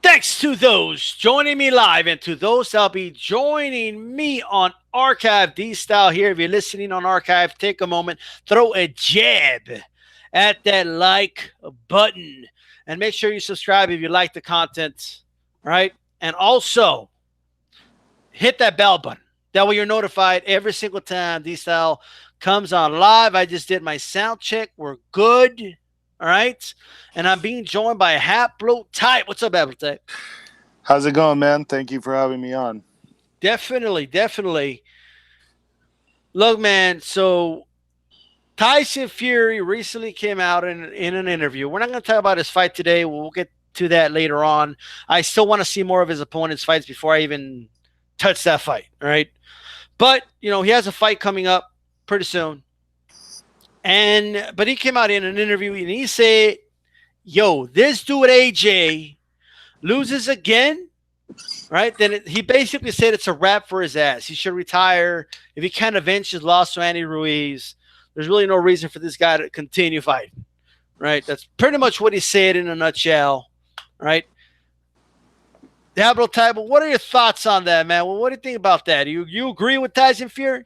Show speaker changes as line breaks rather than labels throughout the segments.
Thanks to those joining me live and to those that'll be joining me on Archive. D-Style here. If you're listening on Archive, take a moment, throw a jab at that like button, and make sure you subscribe if you like the content, right? And also hit that bell button. That way you're notified every single time D-Style comes on live. I just did my sound check. We're good. All right. And I'm being joined by HAPLOTYPE. What's up, HAPLOTYPE?
How's it going, man? Thank you for having me on.
Definitely. Look, man, so Tyson Fury recently came out in an interview. We're not going to talk about his fight today. We'll get to that later on. I still want to see more of his opponent's fights before I even touch that fight, all right? But, you know, he has a fight coming up pretty soon. But he came out in an interview and he said, yo, this dude AJ loses again, right? Then he basically said it's a wrap for his ass. He should retire. If he can't avenge his loss to Andy Ruiz, there's really no reason for this guy to continue fighting, right? That's pretty much what he said in a nutshell, right? HAPLOTYPE, what are your thoughts on that, man? Well, what do you think about that? You agree with Tyson Fury?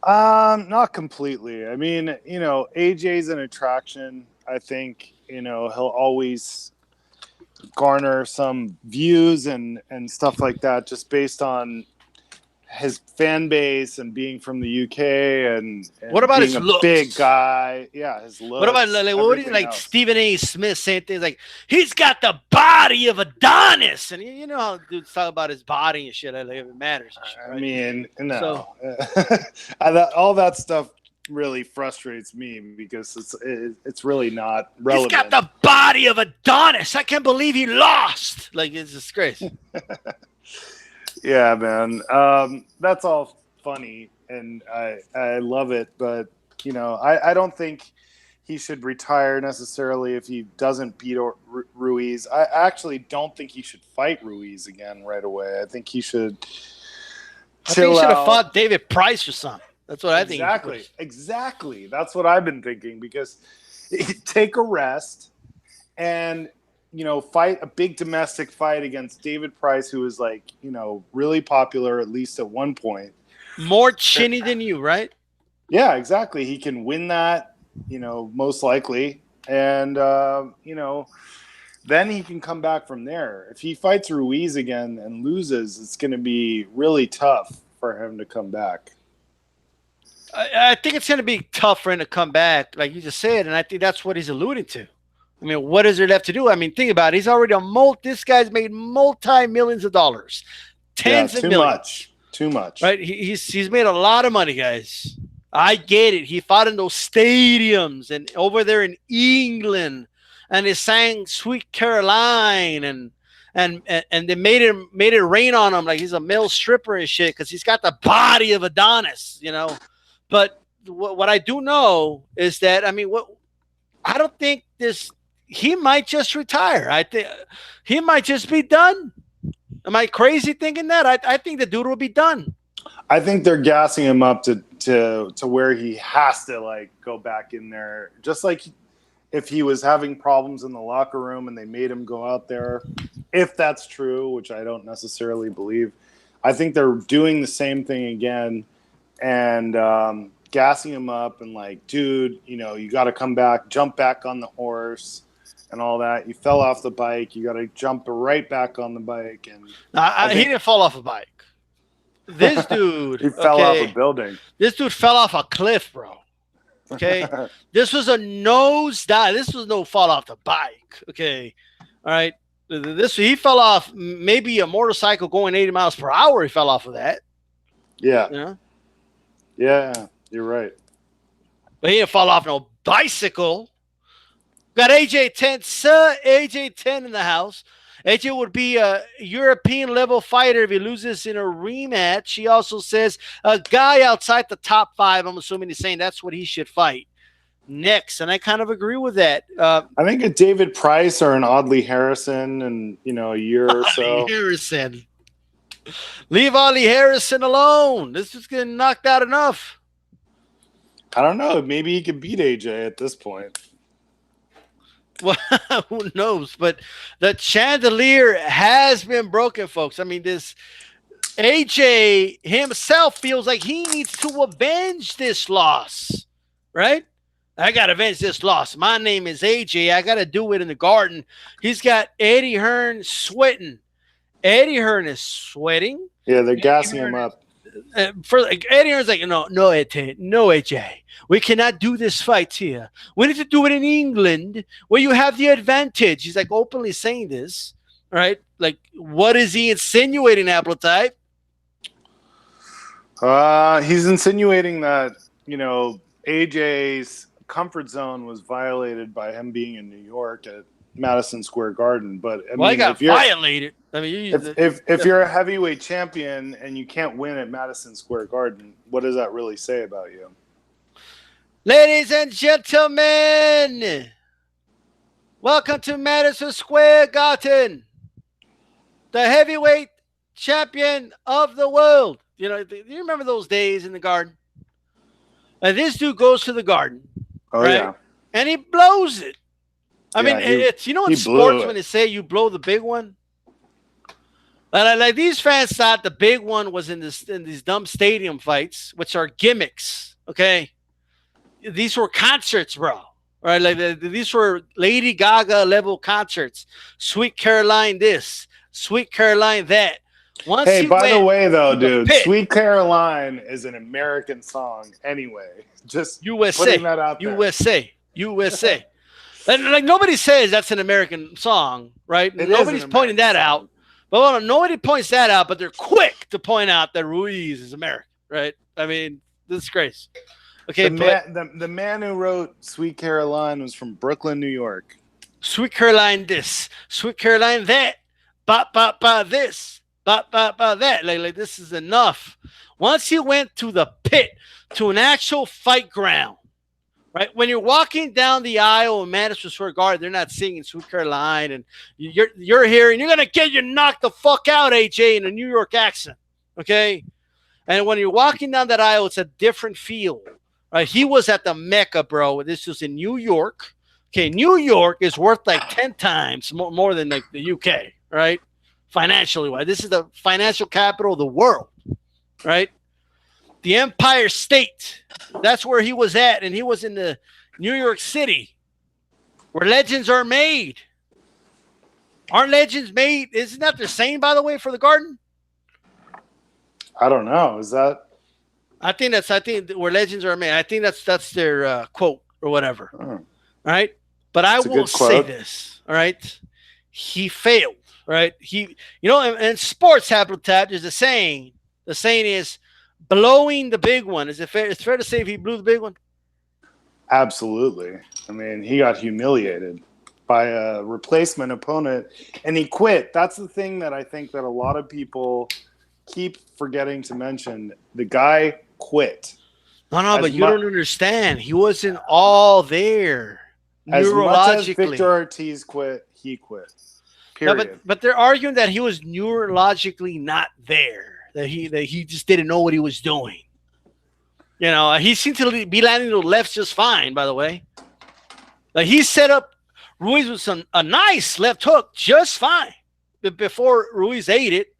Not completely. I mean, you know, AJ's an attraction. I think, you know, he'll always garner some views and stuff like that just based on his fan base and being from the UK and
what about
being
his
a
looks?
Big guy. Yeah, his looks.
What about what do you like? Stephen A. Smith saying things like he's got the body of Adonis, and you know how dudes talk about his body and shit. Like it matters. Shit, right?
I mean, no,
so,
all that stuff really frustrates me because it's really not relevant.
He's got the body of Adonis. I can't believe he lost. Like it's a disgrace.
Yeah, man. That's all funny, and I love it. But, you know, I don't think he should retire necessarily if he doesn't beat Ruiz. I actually don't think he should fight Ruiz again right away. I think he should chill out.
He should have fought David Price or something. That's what I think.
Exactly. That's what I've been thinking because take a rest and – you know, fight a big domestic fight against David Price, who is like, you know, really popular, at least at one point.
More chinny than you, right?
Yeah, exactly. He can win that, you know, most likely. And, you know, then he can come back from there. If he fights Ruiz again and loses, it's going to be really tough for him to come back.
I think it's going to be tough for him to come back, like you just said, and I think that's what he's alluding to. I mean, what is there left to do? I mean, think about it. He's already this guy's made multi-millions of dollars. Tens of millions.
Too much.
Right? He's made a lot of money, guys. I get it. He fought in those stadiums and over there in England, and he sang Sweet Caroline and they made it rain on him like he's a male stripper and shit because he's got the body of Adonis, you know. But what I do know is that, I mean, I don't think this. He might just retire. I think he might just be done. Am I crazy thinking that? I think the dude will be done.
I think they're gassing him up to where he has to like go back in there. Just like if he was having problems in the locker room and they made him go out there, if that's true, which I don't necessarily believe, I think they're doing the same thing again and gassing him up and like, dude, you know, you got to come back, jump back on the horse. And all that. You fell off the bike. You got to jump right back on the bike. And
he didn't fall off a bike. This dude.
He fell off a building.
This dude fell off a cliff, bro. Okay. This was a nosedive. This was no fall off the bike. Okay. All right. He fell off maybe a motorcycle going 80 miles per hour. He fell off of that.
Yeah.
You know?
Yeah. You're right.
But he didn't fall off no bicycle. Got AJ 10, sir. AJ 10 in the house. AJ would be a European level fighter if he loses in a rematch. He also says a guy outside the top 5. I'm assuming he's saying that's what he should fight next, and I kind of agree with that.
I think a David Price or an Audley Harrison in a year or so.
Harrison, leave Audley Harrison alone. This is getting knocked out enough.
I don't know. Maybe he could beat AJ at this point.
Well, who knows? But the chandelier has been broken, folks. I mean, this AJ himself feels like he needs to avenge this loss, right? I got to avenge this loss. My name is AJ. I got to do it in the garden. He's got Eddie Hearn sweating. Eddie Hearn is sweating.
Yeah, they're
Eddie
gassing him
Hearn
up.
for like, Eddie Hearn's like, no, AJ, no, AJ. We cannot do this fight here. We need to do it in England where you have the advantage. He's like openly saying this, right? Like, what is he insinuating, Appletype?
He's insinuating that, AJ's comfort zone was violated by him being in New York at Madison Square Garden. But I
Well, I
mean,
got violated. I mean,
if you're a heavyweight champion and you can't win at Madison Square Garden, what does that really say about you?
ladies and gentlemen, welcome to Madison Square Garden, the heavyweight champion of the world. You know, do you remember those days in the garden? And this dude goes to the garden,
Oh
right?
yeah,
And he blows it. I
Yeah,
mean, it's in
he blew
sports
it.
when they say you blow the big one. Like these fans thought the big one was in these dumb stadium fights, which are gimmicks. Okay, these were concerts, bro. Right? Like these were Lady Gaga level concerts. Sweet Caroline, this, Sweet Caroline, that. Once
Hey,
he
by the
went
way, though,
to the
dude,
pit,
Sweet Caroline is an American song anyway. Just
USA,
putting that out there.
USA, USA. Like nobody says that's an American song, right?
It is
Nobody's
an
pointing that
American
out.
song.
But well, nobody points that out, but they're quick to point out that Ruiz is American, right? I mean, disgrace. Okay,
The man who wrote Sweet Caroline was from Brooklyn, New York.
Sweet Caroline this, Sweet Caroline that, ba this, ba that. Like this is enough. Once you went to the pit, to an actual fight ground, right? When you're walking down the aisle in Madison Square Garden, they're not singing Sweet Caroline, and you're hearing you're gonna get you knocked the fuck out, AJ, in a New York accent, okay? And when you're walking down that aisle, it's a different feel, right? He was at the Mecca, bro. This was in New York. Okay, New York is worth like 10 times more than like the UK, right? Financially wise, this is the financial capital of the world, right? The Empire State. That's where he was at, and he was in the New York City, where legends are made. Aren't legends made? Isn't that the same, by the way, for the Garden?
I don't know. Is that?
I think where legends are made. I think that's their quote or whatever.
Oh.
Right? But I
It's a
will
good
say
quote.
this. All right, he failed. Right? In sports, Habitat, there's a saying. The saying is blowing the big one. Is it fair? It's fair to say if he blew the big one.
Absolutely. I mean, he got humiliated by a replacement opponent, and he quit. That's the thing that I think that a lot of people keep forgetting to mention. The guy quit.
No, but you don't understand. He wasn't all there
As much as
neurologically.
Victor Ortiz quit, he quit.
No,
Period.
but they're arguing that he was neurologically not there. That he just didn't know what he was doing. You know, he seemed to be landing to the left just fine. By the way, like he set up Ruiz with a nice left hook just fine before Ruiz ate it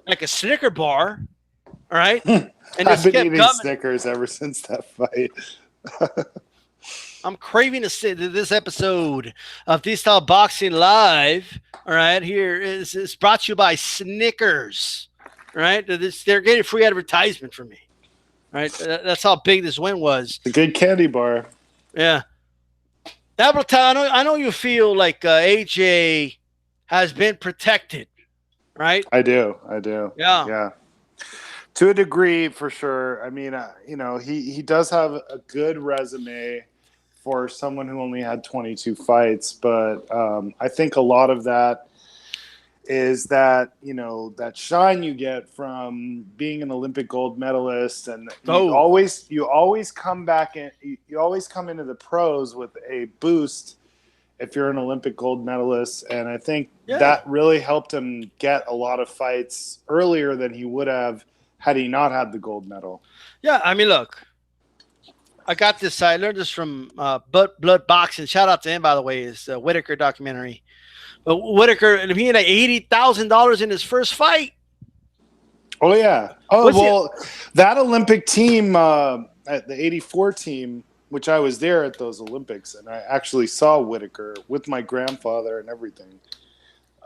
like a Snicker bar. All right, and
I've been
kept
eating
coming.
Snickers ever since that fight.
I'm craving to see this episode of D-Style Boxing Live. All right, here is brought to you by Snickers. All right, they're getting free advertisement from me. All right, that's how big this win was.
A good candy bar.
Yeah, Appleton, I know you feel like AJ has been protected, right?
I do.
Yeah.
To a degree, for sure. I mean, he does have a good resume for someone who only had 22 fights, but I think a lot of that is that that shine you get from being an Olympic gold medalist, and you always come back in. You always come into the pros with a boost if you're an Olympic gold medalist, and I think that really helped him get a lot of fights earlier than he would have had he not had the gold medal.
Yeah, I mean, look, I got this. I learned this from Blood Boxing. Shout out to him, by the way. Is Whitaker documentary. But Whitaker, and he had like $80,000 in his first fight.
Oh yeah. Oh
What's
well, that Olympic team, at the '84 team, which I was there at those Olympics, and I actually saw Whitaker with my grandfather and everything.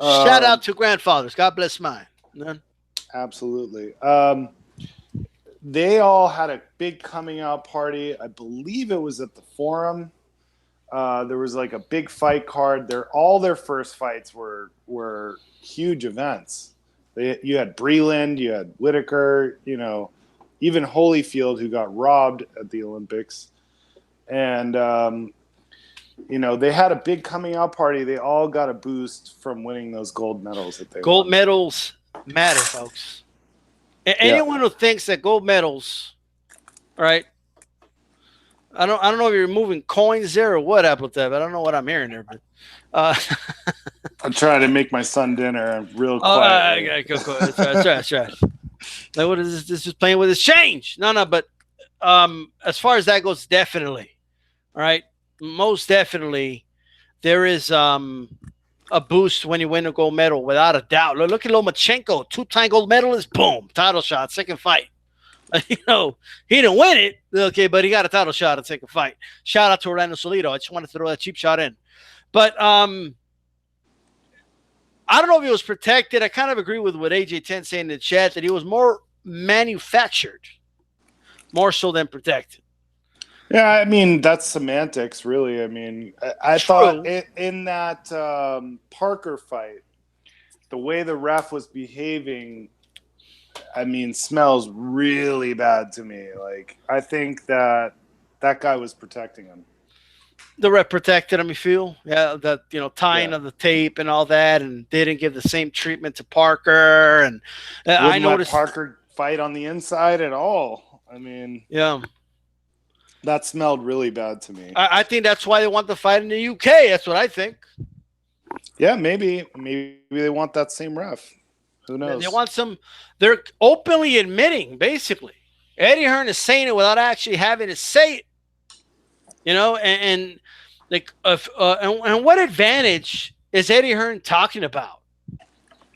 Shout out to grandfathers. God bless mine. None.
Absolutely. They all had a big coming out party. I believe it was at the Forum. There was like a big fight card. All their first fights were huge events. You had Breland, you had Whitaker, even Holyfield, who got robbed at the Olympics, and they had a big coming out party. They all got a boost from winning those gold medals that they
Gold
won.
medals matter, folks. Anyone who thinks that gold medals, right? I don't know if you're moving coins there or what, HAPLOTYPE. I don't know what I'm hearing there, but
I'm trying to make my son dinner real quiet.
Go. That's right. Like, what is this? This is playing with his change. No, but as far as that goes, definitely. All right, most definitely, there is a boost when you win a gold medal, without a doubt. Look at Lomachenko, 2-time gold medalist, boom, title shot, second fight. He didn't win it, okay, but he got a title shot at second fight. Shout out to Orlando Solido. I just wanted to throw that cheap shot in. But I don't know if he was protected. I kind of agree with what AJ10 saying in the chat, that he was more manufactured, more so than protected.
Yeah, I mean, that's semantics, really. I mean, I thought in that Parker fight, the way the ref was behaving, I mean, smells really bad to me. Like, I think that guy was protecting him.
The ref protected him, you feel? Yeah, that, tying of the tape and all that, and they didn't give the same treatment to Parker. And I noticed
Parker fight on the inside at all. I mean,
yeah.
That smelled really bad to me.
I think that's why they want the fight in the UK. That's what I think.
Yeah, maybe they want that same ref. Who knows?
They want some. They're openly admitting, basically, Eddie Hearn is saying it without actually having to say it. And what advantage is Eddie Hearn talking about?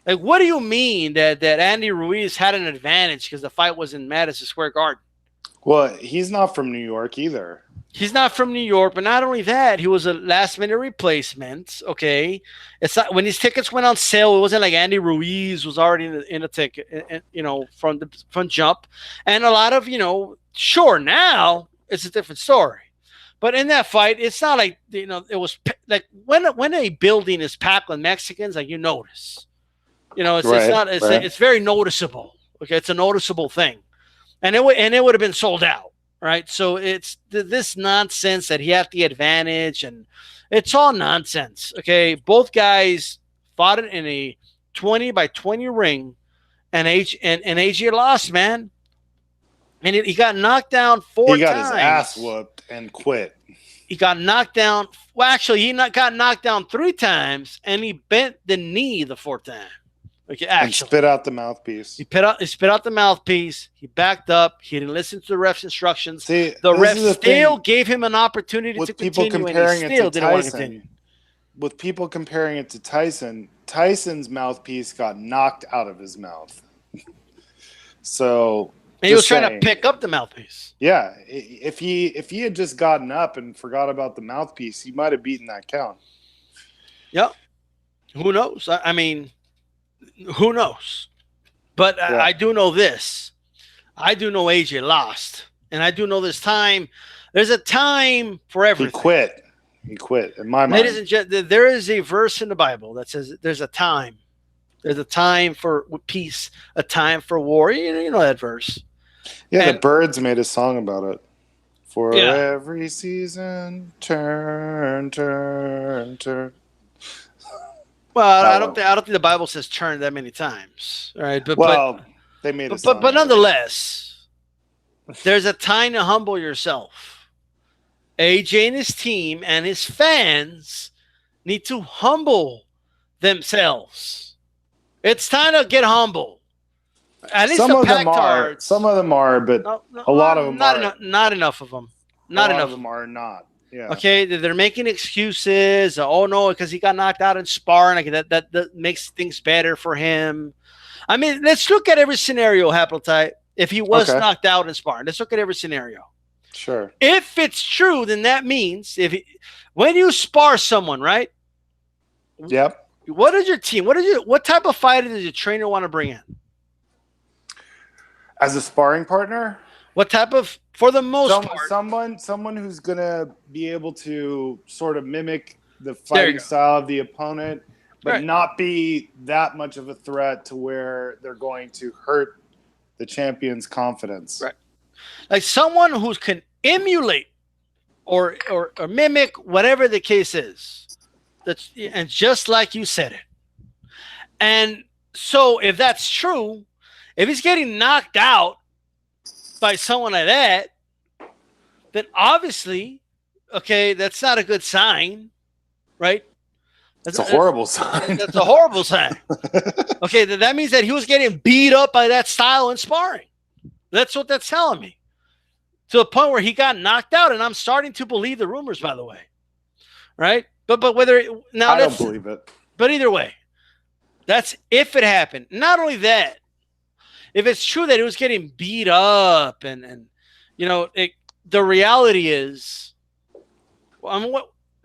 Like, what do you mean that Andy Ruiz had an advantage because the fight was in Madison Square Garden?
Well, he's not from New York either.
He's not from New York, but not only that, he was a last-minute replacement. Okay, it's not, when these tickets went on sale, it wasn't like Andy Ruiz was already in the ticket, from jump. And a lot of sure, now it's a different story, but in that fight, it's not like it was like when a building is packed with Mexicans, like you notice, it's very noticeable. Okay, it's a noticeable thing. And it would have been sold out, right? So it's this nonsense that he had the advantage, and it's all nonsense. Okay, both guys fought it in a 20-by-20 ring, and AJ lost, man. And he got knocked down 4 times. He got his
ass whooped and quit.
He got knocked down. Well, actually, he got knocked down 3 times, and he bent the knee the 4th time. Okay, actually,
and spit out the mouthpiece.
He spit out the mouthpiece. He backed up. He didn't listen to the ref's instructions.
See,
the ref still gave him an opportunity to continue, and he still didn't want to continue.
With people comparing it to Tyson, Tyson's mouthpiece got knocked out of his mouth. So
and he was trying to pick up the mouthpiece.
Yeah, if he had just gotten up and forgot about the mouthpiece, he might have beaten that count.
Yep. Who knows? I mean, who knows? But yeah. I do know this. I do know AJ lost. And I do know there's a time for everything.
He quit, in my mind.
Ladies and gentlemen, there is a verse in the Bible that says there's a time. There's a time for peace, a time for war. You know that verse.
Yeah, the Birds made a song about it. For every season, turn.
Well, I don't think the Bible says turn that many times. All right, but
they made a song.
But nonetheless, there's a time to humble yourself. AJ and his team and his fans need to humble themselves. It's time to get humble. At least
some of them are, but a lot of them
not enough of them.
A
Not
lot
enough.
of them are not. Yeah.
Okay, they're making excuses. Oh no, because he got knocked out in sparring. Like that makes things better for him. I mean, let's look at every scenario, Haplotype. If he was
Okay.
knocked out in sparring, let's look at every scenario.
Sure.
If it's true, then that means when you spar someone, right?
Yep.
What is your team? What type of fighter does your trainer want to bring in?
As a sparring partner?
What type of, for the most part,
someone who's gonna be able to sort of mimic the fighting style of the opponent, but not be that much of a threat to where they're going to hurt the champion's confidence.
Right. Like someone who can emulate or mimic whatever the case is. And just like you said it. And so if that's true, if he's getting knocked out by someone like that, then obviously, okay, that's not a good sign, right?
That's a horrible sign.
That's a horrible sign. Okay, that means that he was getting beat up by that style in sparring. That's what that's telling me. To the point where he got knocked out, and I'm starting to believe the rumors, by the way. Right? But whether now
I don't believe it.
But either way, that's if it happened. Not only that, if it's true that he was getting beat up and you know, the reality is,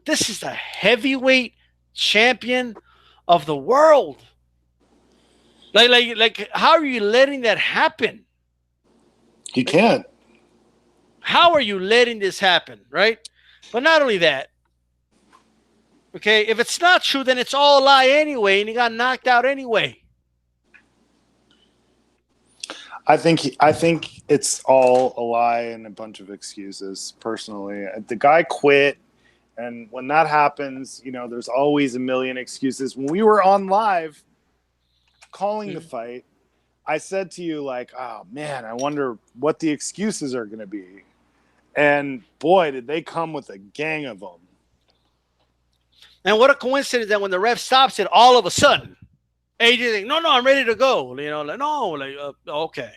this is the heavyweight champion of the world. Like, how are you letting that happen?
You can't.
How are you letting this happen, right? But not only that, okay, if it's not true, then it's all a lie anyway, and he got knocked out anyway.
I think it's all a lie and a bunch of excuses, personally. The guy quit, and when that happens, you know, there's always a million excuses. When we were on live calling the fight, I said to you, like, oh, man, I wonder what the excuses are going to be. And, boy, did they come with a gang of them.
And what a coincidence that when the ref stops it, all of a sudden, AJ like, no, I'm ready to go. You know, like, no, like, okay.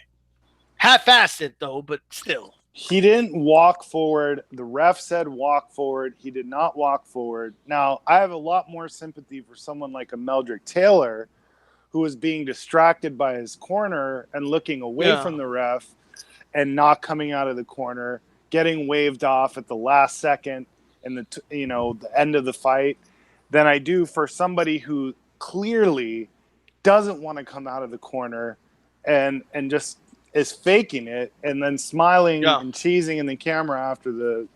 Half-assed it, though, but still.
He didn't walk forward. The ref said walk forward. He did not walk forward. Now, I have a lot more sympathy for someone like a Meldrick Taylor, who was being distracted by his corner and looking away from the ref and not coming out of the corner, getting waved off at the last second and the end of the fight, than I do for somebody who clearly doesn't want to come out of the corner and just is faking it and then smiling and cheesing in the camera after the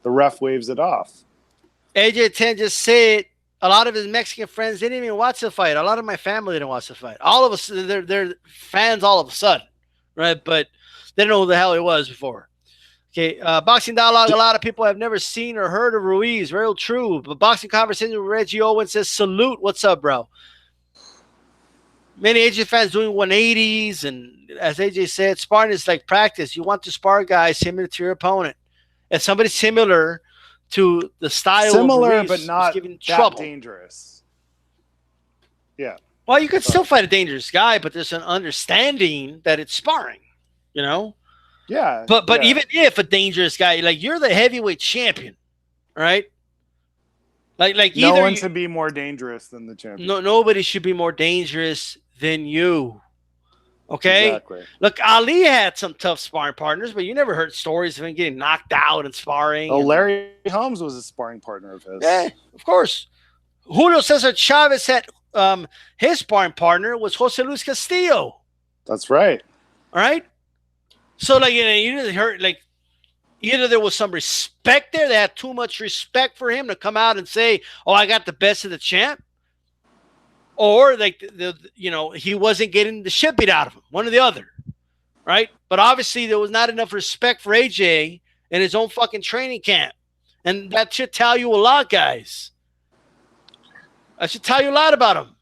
ref waves it off.
AJ 10 just said a lot of his Mexican friends didn't even watch the fight. A lot of my family didn't watch the fight. All of us, they're fans all of a sudden, right? But they didn't know who the hell he was before. Okay, Boxing Dialogue, a lot of people have never seen or heard of Ruiz. Real true. But Boxing Conversation with Reggie Owen says, salute. What's up, bro? Many AJ fans doing 180s. And as AJ said, sparring is like practice. You want to spar guys similar to your opponent. And somebody similar to the style of Ruiz,
but not
giving
that
trouble.
Dangerous. Yeah.
Well, you could still fight a dangerous guy, but there's an understanding that it's sparring, you know?
Yeah.
But even if a dangerous guy, like you're the heavyweight champion, right? Like
no one should be more dangerous than the champion.
No, nobody should be more dangerous than you. Okay?
Exactly.
Look, Ali had some tough sparring partners, but you never heard stories of him getting knocked out in sparring.
Oh, Larry Holmes was a sparring partner of his.
Yeah, of course. Julio Cesar Chavez had his sparring partner was Jose Luis Castillo.
That's right.
All right? So, like, you didn't heard, like, either there was some respect there. They had too much respect for him to come out and say, oh, I got the best of the champ. Or, like, he wasn't getting the shit beat out of him. One or the other. Right? But obviously, there was not enough respect for AJ in his own fucking training camp. And that should tell you a lot, guys. That should tell you a lot about him.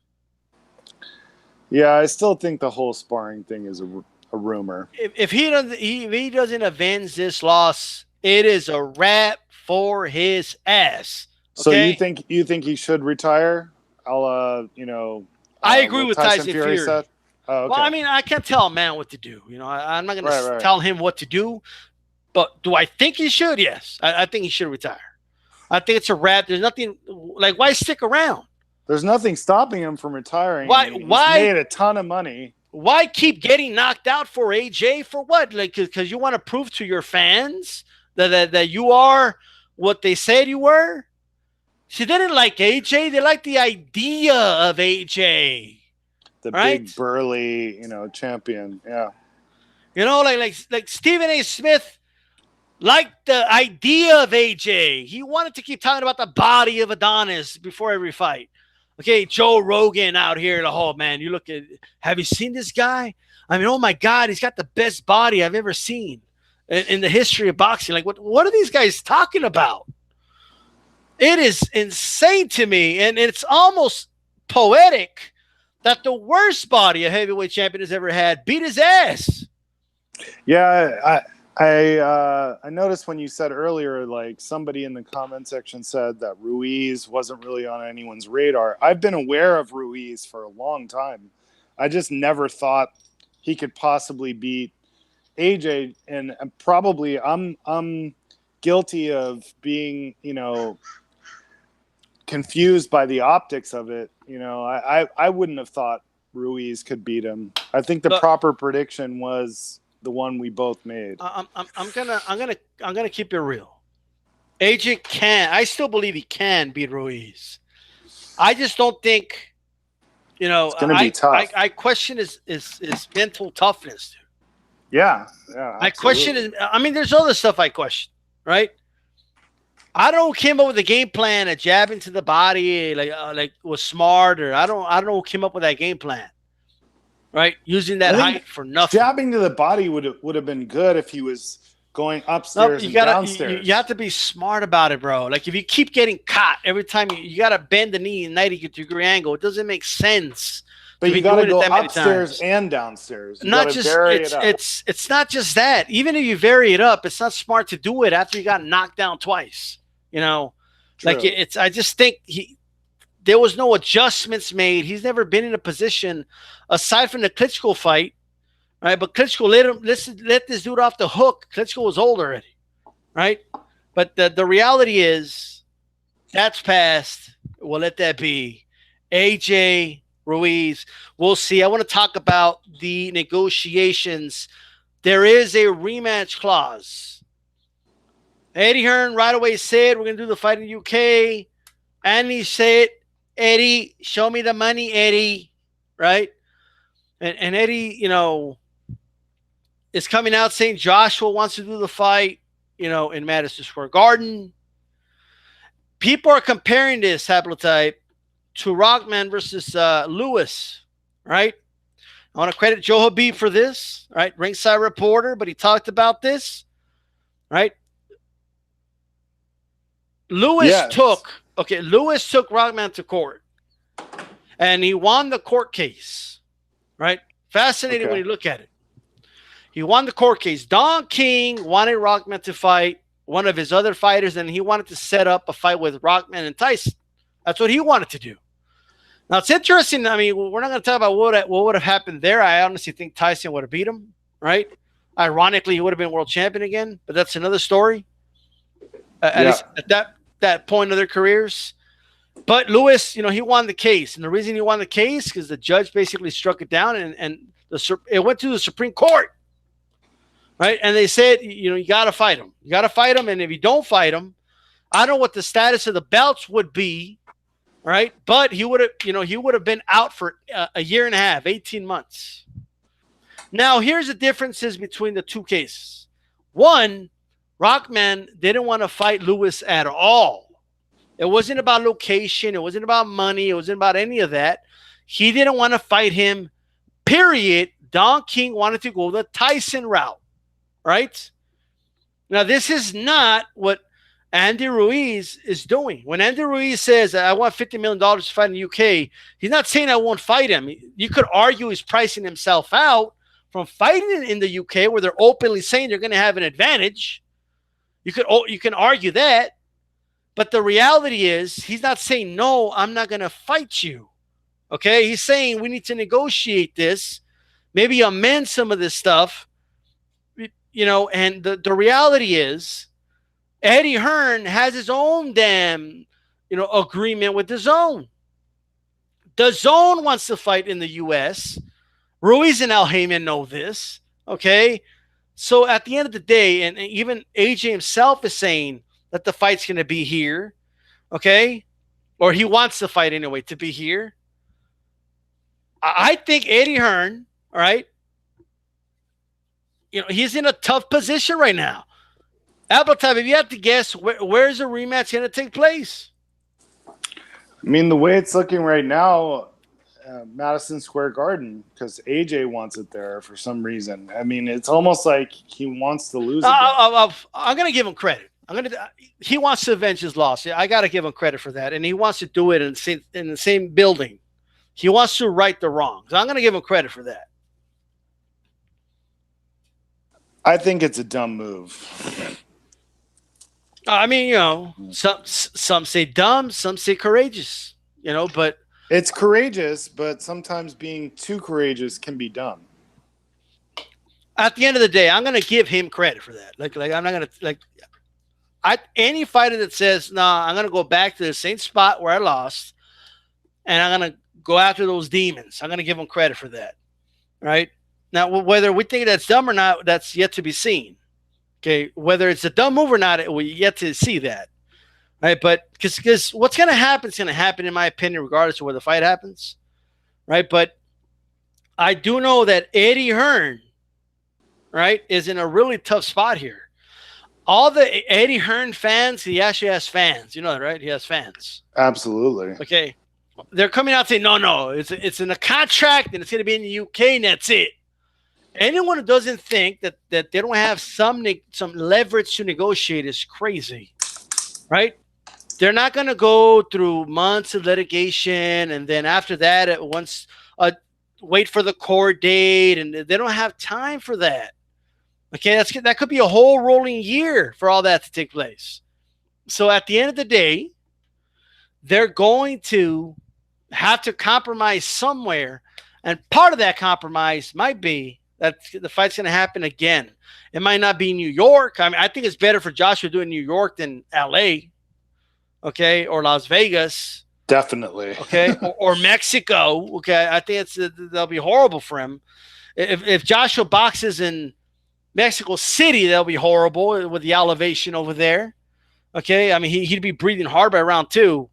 Yeah, I still think the whole sparring thing is a rumor.
If he doesn't avenge this loss, it is a wrap for his ass. Okay?
So you think he should retire? I
agree with Tyson Fury.
Said? Oh, okay.
Well, I mean, I can't tell a man what to do. I'm not going to tell him what to do. But do I think he should? Yes. I think he should retire. I think it's a wrap. There's nothing like why stick around?
There's nothing stopping him from retiring.
Why?
He's
Why
made a ton of money.
Why keep getting knocked out for AJ? For what? Like because you want to prove to your fans that you are what they said you were? She didn't like AJ. They liked the idea of AJ.
The
right?
big burly, champion. Yeah.
Like Stephen A. Smith liked the idea of AJ. He wanted to keep talking about the body of Adonis before every fight. Okay, Joe Rogan out here in the hall, man. You look at, have you seen this guy? I mean, oh my God, he's got the best body I've ever seen in the history of boxing. Like, what are these guys talking about? It is insane to me, and it's almost poetic that the worst body a heavyweight champion has ever had beat his ass.
Yeah, I noticed when you said earlier, like somebody in the comment section said that Ruiz wasn't really on anyone's radar. I've been aware of Ruiz for a long time. I just never thought he could possibly beat AJ, and probably I'm guilty of being, confused by the optics of it. I wouldn't have thought Ruiz could beat him. I think the proper prediction was the one we both made.
I'm gonna keep it real. AJ can. I still believe he can beat Ruiz. I just don't think.
It's gonna be tough.
I question his mental toughness. Dude.
Yeah.
I question his. I mean, there's other stuff I question. Right. I don't know who came up with the game plan, a jab into the body, like was smart, or I don't know who came up with that game plan. Right, using that height for nothing.
Jabbing to the body would have been good if he was going upstairs and downstairs.
You have to be smart about it, bro. Like if you keep getting caught every time, you got to bend the knee in 90-degree angle. It doesn't make sense.
But you got to go upstairs and downstairs.
Not just it's not just that. Even if you vary it up, it's not smart to do it after you got knocked down twice.
True.
Like I just think there was no adjustments made. He's never been in a position aside from the Klitschko fight, right? But Klitschko let this dude off the hook. Klitschko was old already, right? But the reality is that's past. We'll let that be. AJ Ruiz, we'll see. I want to talk about the negotiations. There is a rematch clause. Eddie Hearn right away said, we're going to do the fight in the UK. Andy said, Eddie, show me the money, Eddie. Right? And Eddie, is coming out saying Joshua wants to do the fight, in Madison Square Garden. People are comparing this haplotype to Rockman versus Lewis, right? I want to credit Joe Habib for this, right? Ringside reporter, but he talked about this, right? Lewis took Rockman to court, and he won the court case, right? Fascinating when you look at it. He won the court case. Don King wanted Rockman to fight one of his other fighters, and he wanted to set up a fight with Rockman and Tyson. That's what he wanted to do. Now, it's interesting. I mean, we're not going to talk about what would have happened there. I honestly think Tyson would have beat him, right? Ironically, he would have been world champion again, but that's another story. At least at that point of their careers. But Lewis, he won the case. And the reason he won the case because the judge basically struck it down and it went to the Supreme Court. Right? And they said, you got to fight him. You got to fight him. And if you don't fight him, I don't know what the status of the belts would be. Right? But he would have been out for a year and a half, 18 months. Now, here's the differences between the two cases. One, Rockman didn't want to fight Lewis at all. It wasn't about location. It wasn't about money. It wasn't about any of that. He didn't want to fight him, period. Don King wanted to go the Tyson route, right? Now, this is not what Andy Ruiz is doing. When Andy Ruiz says, I want $50 million to fight in the UK, he's not saying I won't fight him. You could argue he's pricing himself out from fighting in the UK where they're openly saying they're going to have an advantage. You can argue that, but the reality is he's not saying, no, I'm not going to fight you. Okay. He's saying we need to negotiate this, maybe amend some of this stuff, and the reality is Eddie Hearn has his own damn, agreement with the Zone. The Zone wants to fight in the U.S. Ruiz and Al Heyman know this. Okay. So at the end of the day, and even AJ himself is saying that the fight's going to be here. Okay. Or he wants the fight anyway to be here. I think Eddie Hearn, all right, he's in a tough position right now. HAPLOTYPE, if you have to guess, where's the rematch going to take place?
I mean, the way it's looking right now, Madison Square Garden, because AJ wants it there for some reason. I mean, it's almost like he wants to lose.
I'm going to give him credit. He wants to avenge his loss. I got to give him credit for that, and he wants to do it in the same building. He wants to right the wrongs. I'm going to give him credit for that.
I think it's a dumb move.
I mean, some say dumb, some say courageous. But
it's courageous, but sometimes being too courageous can be dumb.
At the end of the day, I'm going to give him credit for that. Like I'm not going to any fighter that says, "Nah, I'm going to go back to the same spot where I lost, and I'm going to go after those demons." I'm going to give him credit for that. Right now, whether we think that's dumb or not, that's yet to be seen. Okay, whether it's a dumb move or not, we yet to see that. Right, but because what's going to happen is going to happen, in my opinion, regardless of where the fight happens. Right, but I do know that Eddie Hearn, right, is in a really tough spot here. All the Eddie Hearn fans, he actually has fans. You know that, right? He has fans.
Absolutely.
Okay, they're coming out saying, no, it's in a contract and it's going to be in the UK and that's it. Anyone who doesn't think that they don't have some leverage to negotiate is crazy, right? They're not going to go through months of litigation and then after that, wait for the court date, and they don't have time for that. Okay, that could be a whole rolling year for all that to take place. So at the end of the day, they're going to have to compromise somewhere, and part of that compromise might be that the fight's going to happen again. It might not be New York. I mean, I think it's better for Joshua doing New York than LA, okay, or Las Vegas.
Definitely.
Okay, or Mexico. Okay, I think that'll be horrible for him. If Joshua boxes in Mexico City, that'll be horrible with the elevation over there. Okay, I mean he'd be breathing hard by round 2.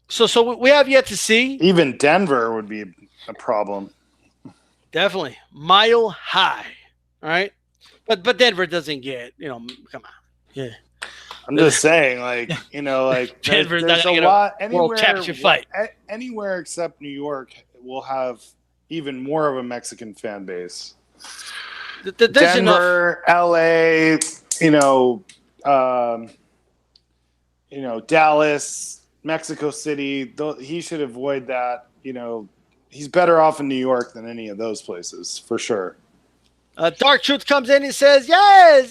So we have yet to see.
Even Denver would be a problem.
Definitely mile high. All right, but Denver doesn't get, come on, yeah.
I'm just saying, Denver's there's a lot
world championship fight.
Anywhere except New York will have even more of a Mexican fan base. Denver, LA, Dallas, Mexico City. He should avoid that. He's better off in New York than any of those places, for sure.
Dark Truth comes in and says, yes.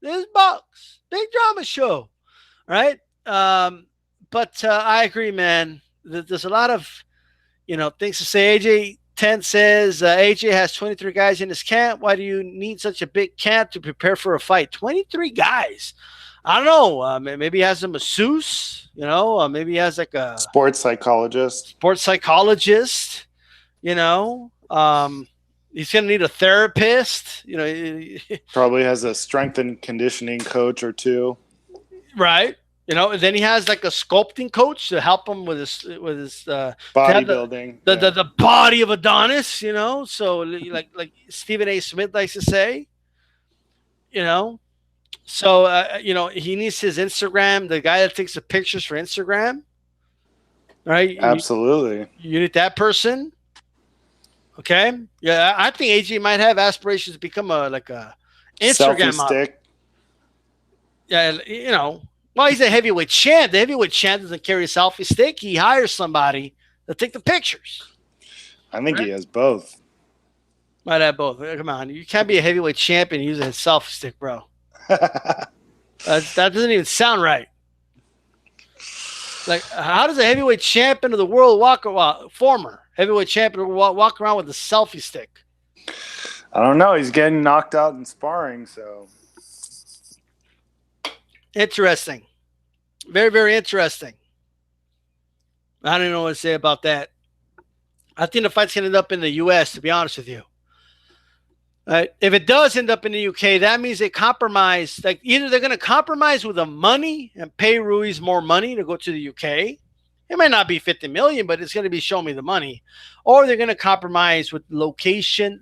This box, big drama show, right? But I agree, man. There's a lot of, things to say. AJ 10 says, AJ has 23 guys in his camp. Why do you need such a big camp to prepare for a fight? 23 guys. I don't know. Maybe he has a masseuse, maybe he has like a
sports psychologist.
He's going to need a therapist.
Probably has a strength and conditioning coach or two.
Right. Then he has like a sculpting coach to help him with his
bodybuilding.
The body of Adonis, So like Stephen A. Smith likes to say, So, he needs his Instagram, the guy that takes the pictures for Instagram. Right.
Absolutely.
You need that person. Okay. Yeah, I think AJ might have aspirations to become a Instagram model. Yeah, well, he's a heavyweight champ. The heavyweight champ doesn't carry a selfie stick. He hires somebody to take the pictures.
I think he has both.
Might have both. Come on, you can't be a heavyweight champion using a selfie stick, bro. That doesn't even sound right. Like, how does a heavyweight champion of the world former heavyweight champion walk around with a selfie stick?
I don't know. He's getting knocked out in sparring, so
Interesting. Very, very interesting. I don't know what to say about that. I think the fight's going to end up in the U.S., to be honest with you. If it does end up in the U.K., that means they compromise. Like either they're going to compromise with the money and pay Ruiz more money to go to the U.K. It might not be 50 million, but it's going to be show me the money. Or they're going to compromise with location.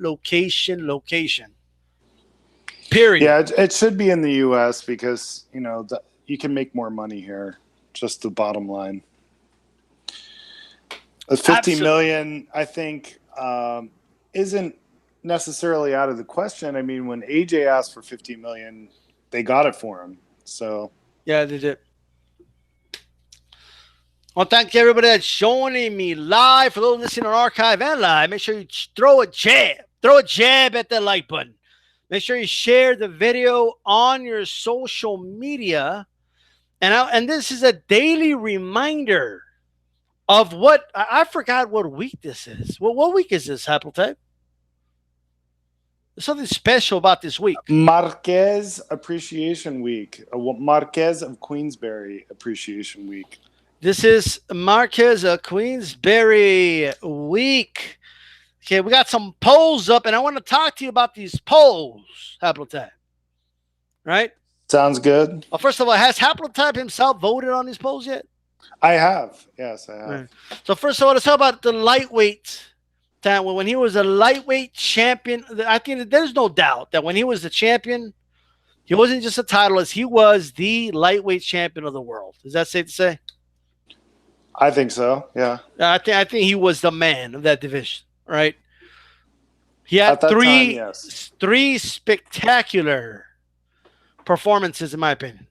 Period.
yeah, it should be in the U.S. because you can make more money here. Just the bottom line. The 50 million, I think, isn't necessarily out of the question. I mean, when AJ asked for 50 million, they got it for him. So
yeah, they did. Well, thank you everybody that's joining me live. For those listening on archive and live, make sure you throw a jab at the like button. Make sure you share the video on your social media. And this is a daily reminder of what I forgot what week this is. Well, what week is this, Haplotype? There's something special about this week.
Marquez Appreciation Week. Marquez of Queensberry Appreciation Week.
This is Marquez of Queensberry Week. Okay, we got some polls up, and I want to talk to you about these polls, Haplotype. Right?
Sounds good.
Well, first of all, has Haplotype himself voted on these polls yet?
I have. Yes, I have.
Right. So first of all, let's talk about the lightweight time. When he was a lightweight champion, I think there's no doubt that when he was the champion, he wasn't just a titleist. He was the lightweight champion of the world. Is that safe to say?
I think so, yeah.
I think he was the man of that division, right? He had three spectacular performances, in my opinion.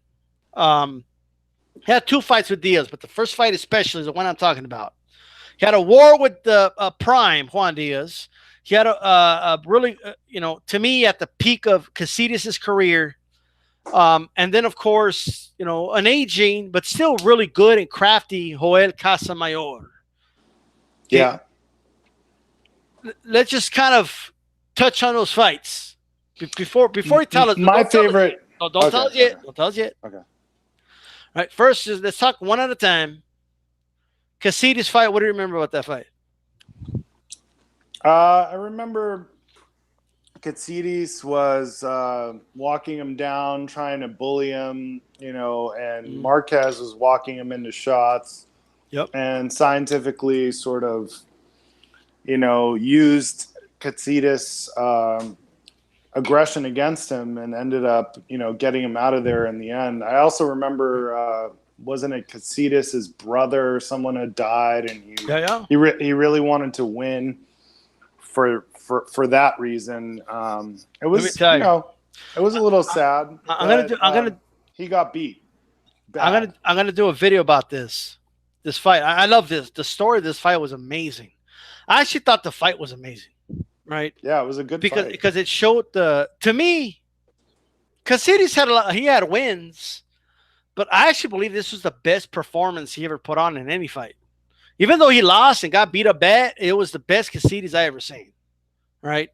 He had 2 fights with Diaz, but the first fight especially is the one I'm talking about. He had a war with the prime Juan Diaz. He had a really, to me, at the peak of Casillas' career. And then, of course, an aging, but still really good and crafty Joel Casamayor.
Yeah.
Let's just kind of touch on those fights. Before you tell us.
My favorite.
Don't tell us yet. Don't tell us yet.
Okay.
All right, first, let's talk one at a time. Casillas fight, what do you remember about that fight?
I remember Casillas was walking him down, trying to bully him, and Marquez was walking him into shots.
Yep.
And scientifically sort of, used Casillas' aggression against him and ended up, getting him out of there in the end. I also remember, wasn't it Casillas' brother or someone had died, and he really wanted to win for that reason. It was, it was a little sad. He got beat. Bad.
I'm gonna do a video about this fight. I love this. The story of this fight was amazing. I actually thought the fight was amazing. Right?
Yeah, it was a good fight.
Because it showed to me, Casillas had wins, but I actually believe this was the best performance he ever put on in any fight. Even though he lost and got beat up bad, it was the best Casillas I ever seen. Right?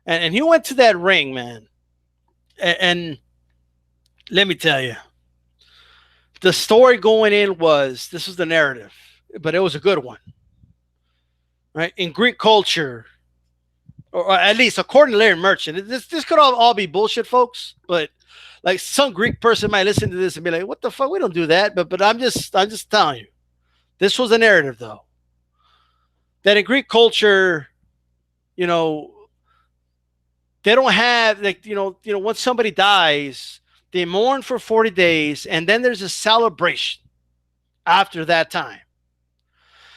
And he went to that ring, man. And let me tell you, the story going in was, this was the narrative, but it was a good one. Right? In Greek culture, or at least according to Larry Merchant, this could all be bullshit, folks. But like some Greek person might listen to this and be like, "What the fuck? We don't do that." But I'm just telling you, this was a narrative, though, that in Greek culture, they don't have once somebody dies, they mourn for 40 days, and then there's a celebration after that time.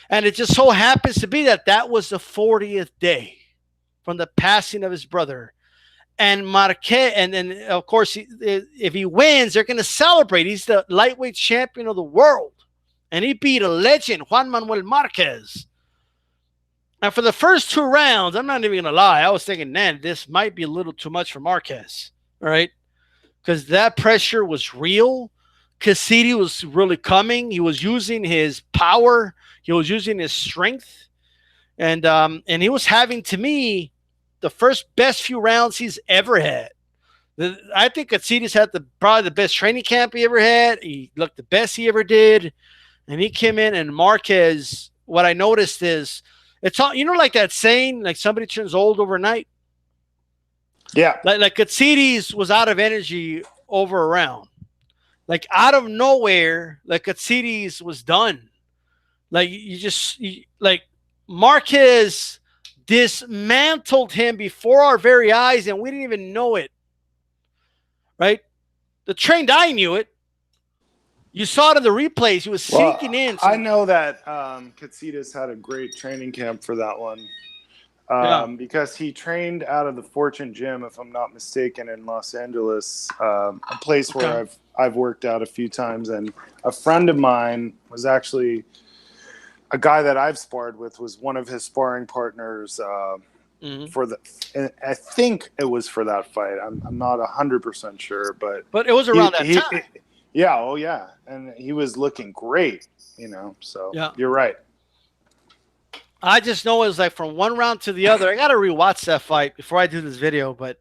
And it just so happens to be that was the 40th day from the passing of his brother. And Marquez, and of course, if he wins, they're going to celebrate. He's the lightweight champion of the world. And he beat a legend, Juan Manuel Marquez. Now, for the first 2 rounds, I'm not even going to lie, I was thinking, man, this might be a little too much for Marquez. All right? Because that pressure was real. Casillas was really coming. He was using his power. He was using his strength. And he was having, to me, the first best few rounds he's ever had. I think Katsides had probably the best training camp he ever had. He looked the best he ever did, and he came in. And Marquez, what I noticed is, it's all, like that saying, like somebody turns old overnight.
Yeah,
like Katsides was out of energy over a round. Like out of nowhere, like Katsides was done. Like like Marquez dismantled him before our very eyes, and we didn't even know it. Right? The trained eye knew it. You saw it in the replays. He was sinking in.
I know that Katsides had a great training camp for that one. Because he trained out of the Fortune Gym, if I'm not mistaken, in Los Angeles, a place where I've worked out a few times. And a friend of mine was actually a guy that I've sparred with, was one of his sparring partners for I think it was for that fight. I'm not 100% sure, but
it was around that time.
Yeah, oh yeah, and he was looking great, So you're right.
I just know it was like from one round to the other. I got to rewatch that fight before I do this video, but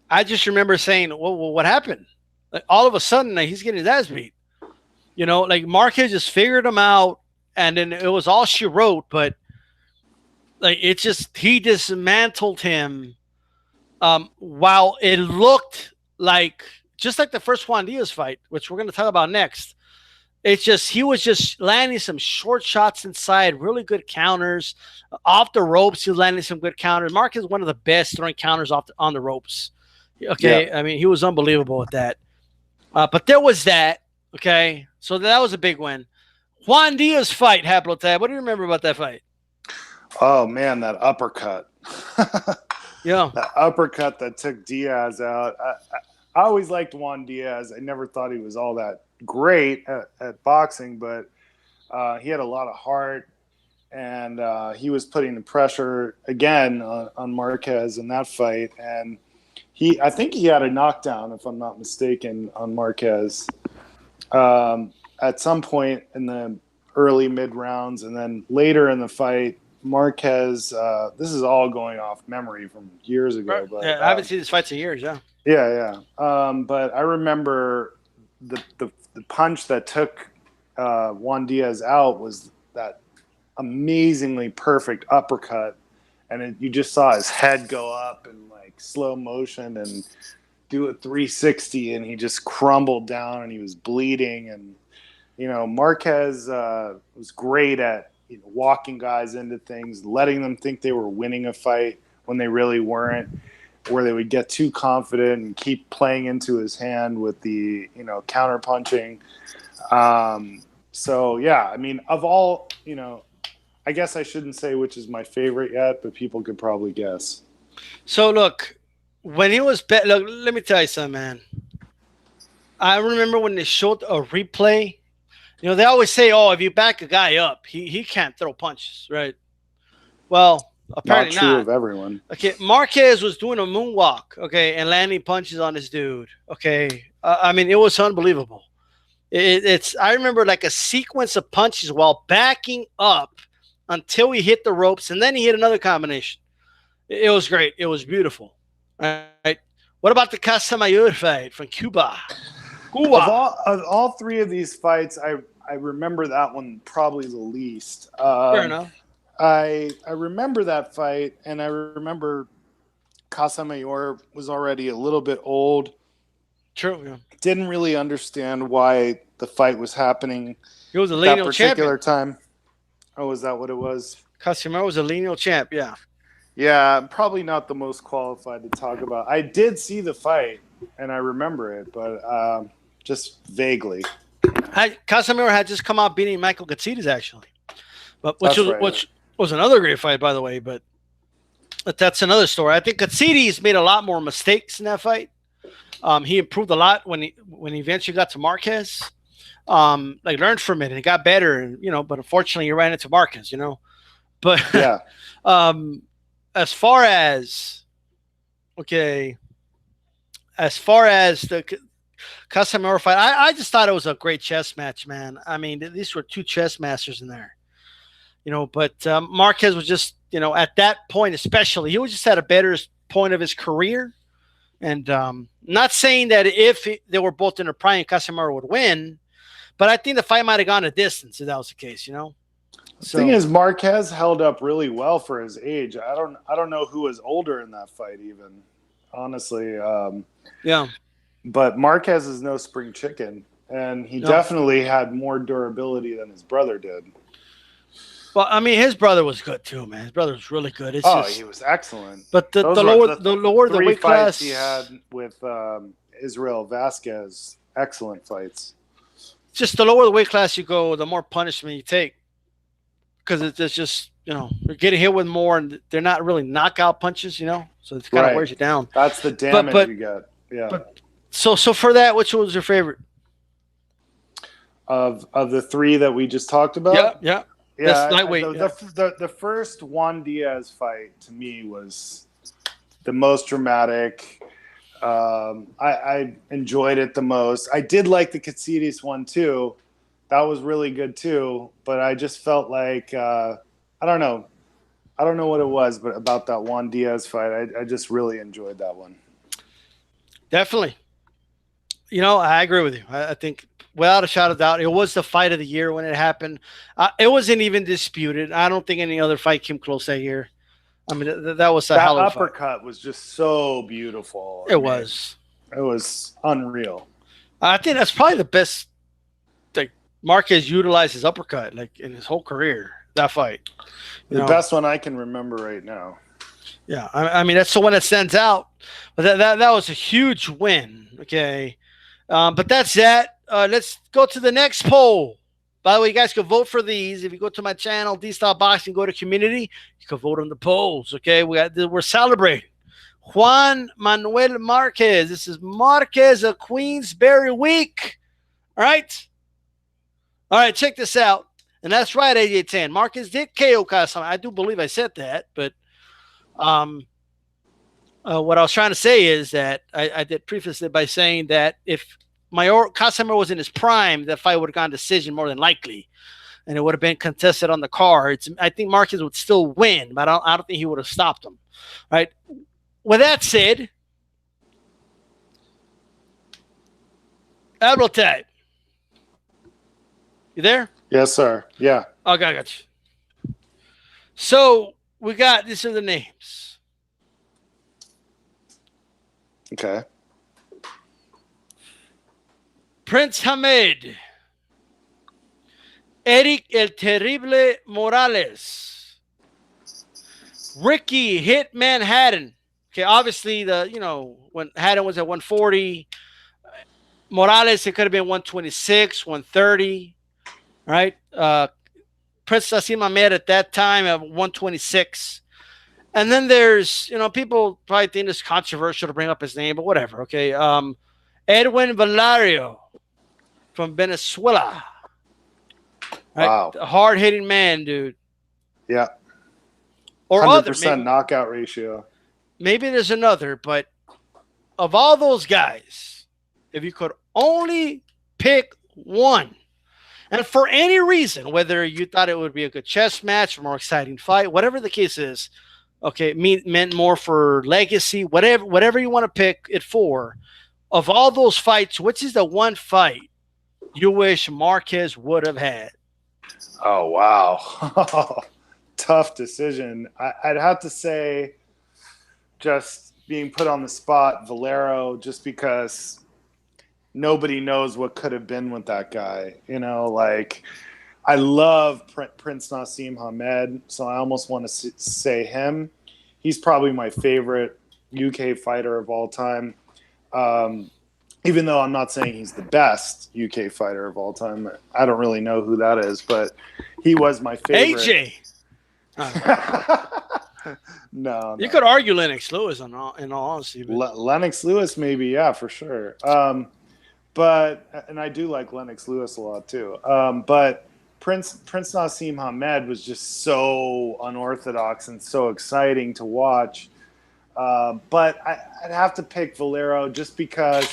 I just remember saying, well, what happened? Like all of a sudden, like, he's getting his ass beat. Like Marquez just figured him out, and then it was all she wrote, but like he dismantled him while it looked like, just like the first Juan Diaz fight, which we're going to talk about next. It's just, he was just landing some short shots inside, really good counters. Off the ropes, he was landing some good counters. Marquez is one of the best throwing counters on the ropes. Okay, yeah. I mean, he was unbelievable at that. But there was that, okay? So that was a big win. Juan Diaz fight, Haplotype. What do you remember about that fight?
Oh, man, that uppercut.
Yeah.
That uppercut that took Diaz out. I always liked Juan Diaz. I never thought he was all that great at boxing, but he had a lot of heart, and he was putting the pressure again on Marquez in that fight. And I think he had a knockdown, if I'm not mistaken, on Marquez at some point in the early mid rounds, and then later in the fight, Marquez. This is all going off memory from years ago, but
I haven't seen these fights in years. Yeah.
Yeah. But I remember the punch that took Juan Diaz out was that amazingly perfect uppercut, and you just saw his head go up in like slow motion and do a 360, and he just crumbled down, and he was bleeding. And Marquez was great at walking guys into things, letting them think they were winning a fight when they really weren't, where they would get too confident and keep playing into his hand with the counter punching. So yeah, I mean, of all, I guess I shouldn't say which is my favorite yet, but people could probably guess.
So look, when he was look, let me tell you something, man. I remember when they showed a replay. They always say, "Oh, if you back a guy up, he can't throw punches," right? Well, apparently
not true of everyone.
Okay, Marquez was doing a moonwalk, okay, and landing punches on this dude. Okay, I mean, it was unbelievable. I remember like a sequence of punches while backing up until he hit the ropes, and then he hit another combination. It was great. It was beautiful. Right? What about the Casamayor fight from Cuba?
Of all three of these fights, I remember that one probably the least.
Fair enough.
I remember that fight, and I remember Casamayor was already a little bit old.
True. Yeah.
Didn't really understand why the fight was happening.
He was a lineal
particular
champion.
Time. Oh, is that what it was?
Casamayor was a lineal champ. Yeah.
Yeah, probably not the most qualified to talk about. I did see the fight, and I remember it, but just vaguely.
Casamayor had just come out beating Michael Katsides, actually, which was another great fight, by the way. But that's another story. I think Katsides made a lot more mistakes in that fight. He improved a lot when he eventually got to Marquez. Learned from it and it got better, and but unfortunately, he ran into Marquez. But
yeah.
As far as the Casamayor fight, I just thought it was a great chess match, man. I mean, these were two chess masters in there. But Marquez was just, at that point especially, he was just at a better point of his career. And not saying that if they were both in their prime, Casemiro would win, but I think the fight might have gone a distance if that was the case,
The
So
thing is, Marquez held up really well for his age. I don't know who was older in that fight, even honestly.
yeah,
But Marquez is no spring chicken, and he
no.
definitely had more durability than his brother did.
Well, I mean, his brother was good too, man. His brother was really good. It's just,
He was excellent.
but the
Those
lower
were
the lower the
three
weight
fights
class
he had with Israel Vasquez. Excellent fights.
just the lower the weight class you go, the more punishment you take, because it's just you're getting hit with more, and they're not really knockout punches, so it kind of wears you down.
That's the damage you get. Yeah.
But so for that, which one was your favorite
Of the three that we just talked about?
Yeah.
Yeah,
That's lightweight.
The first Juan Diaz fight to me was the most dramatic. I enjoyed it the most. I did like the Katsidis one too. That was really good too. But I just felt like I don't know. I don't know what it was, but about that Juan Diaz fight, I just really enjoyed that one.
Definitely. I agree with you. I think without a shadow of doubt, it was the fight of the year when it happened. It wasn't even disputed. I don't think any other fight came close that year. I mean, that was a hell of a fight.
Uppercut was just so beautiful.
It was
unreal.
I think that's probably the best. Like Marquez utilized his uppercut like in his whole career. That fight,
the best one I can remember right now.
Yeah, I mean that's the one that stands out. But that was a huge win. Okay, but that's that. Let's go to the next poll. By the way, you guys can vote for these. If you go to my channel, D-Style Boxing, go to community, you can vote on the polls. Okay, we're celebrating Juan Manuel Marquez. This is Marquez of Queensberry Week. All right, check this out. And that's right, 8810. Marquez did KO Casamiro. I do believe I said that, but what I was trying to say is that I did preface it by saying that if Casamiro was in his prime, that fight would have gone decision more than likely, and it would have been contested on the cards. I think Marquez would still win, but I don't think he would have stopped him. Right. With that said, HAPLOTYPE, you there?
Yes, sir. Yeah.
Okay, I got you. So these are the names.
Okay.
Prince Hamed, Eric El Terrible Morales, Ricky Hitman Haddon. Okay, obviously when Haddon was at 140, Morales, it could have been 126, 130, right? Prince Nassim Hamed at that time at 126. And then there's, people probably think it's controversial to bring up his name, but whatever, okay? Edwin Valario from Venezuela. Right?
Wow.
A hard-hitting man, dude.
Yeah.
Or
100% knockout ratio.
Maybe there's another, but of all those guys, if you could only pick one, and for any reason, whether you thought it would be a good chess match, a more exciting fight, whatever the case is, okay, meant more for legacy, whatever you want to pick it for, of all those fights, which is the one fight you wish Marquez would have had?
Oh, wow. Tough decision. I'd have to say, just being put on the spot, Valero, just because nobody knows what could have been with that guy. I love Prince Nassim Hamed, so I almost want to say him. He's probably my favorite UK fighter of all time. Even though I'm not saying he's the best UK fighter of all time. I don't really know who that is, but he was my favorite.
AJ.
No.
You could argue Lennox Lewis in all honesty.
Lennox Lewis, maybe, yeah, for sure. And I do like Lennox Lewis a lot too. But Prince Nassim Hamed was just so unorthodox and so exciting to watch. But I'd have to pick Valero just because,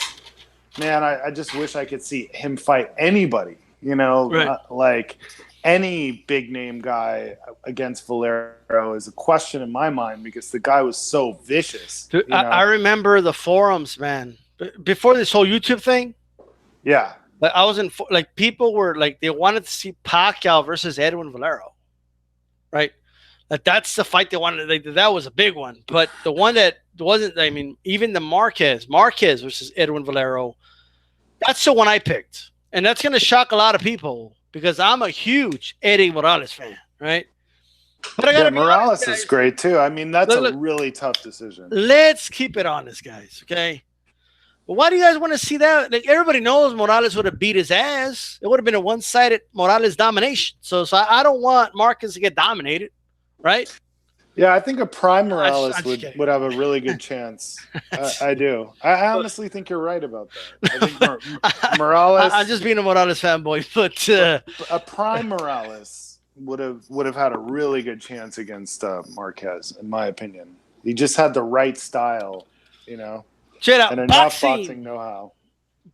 man, I just wish I could see him fight anybody.
Right.
any big name guy against Valero is a question in my mind because the guy was so vicious.
Dude,
You
I
know?
remember the forums, man. Before this whole YouTube thing,
Yeah.
like I was in, like people were like they wanted to see Pacquiao versus Edwin Valero, right? Like that's the fight they wanted. Like, that was a big one, but the one that wasn't. I mean, even the Marquez versus Edwin Valero, that's the one I picked, and that's going to shock a lot of people because I'm a huge Eddie Morales fan, right? But I got
Yeah,
to be honest,
Morales is
guys.
great too. I mean, that's a
Look,
really tough decision.
let's keep it honest, guys. Okay. But why do you guys want to see that? Like everybody knows Morales would have beat his ass. It would have been a one-sided Morales domination. So I don't want Marquez to get dominated, right?
Yeah, I think a prime
I'm
Morales
just kidding.
would have a really good chance. I do. I honestly think you're right about that. I think Morales.
I'm just being a Morales fanboy, but
a prime Morales would have had a really good chance against Marquez, in my opinion. He just had the right style, you know,
straight
and
out
enough boxing know-how.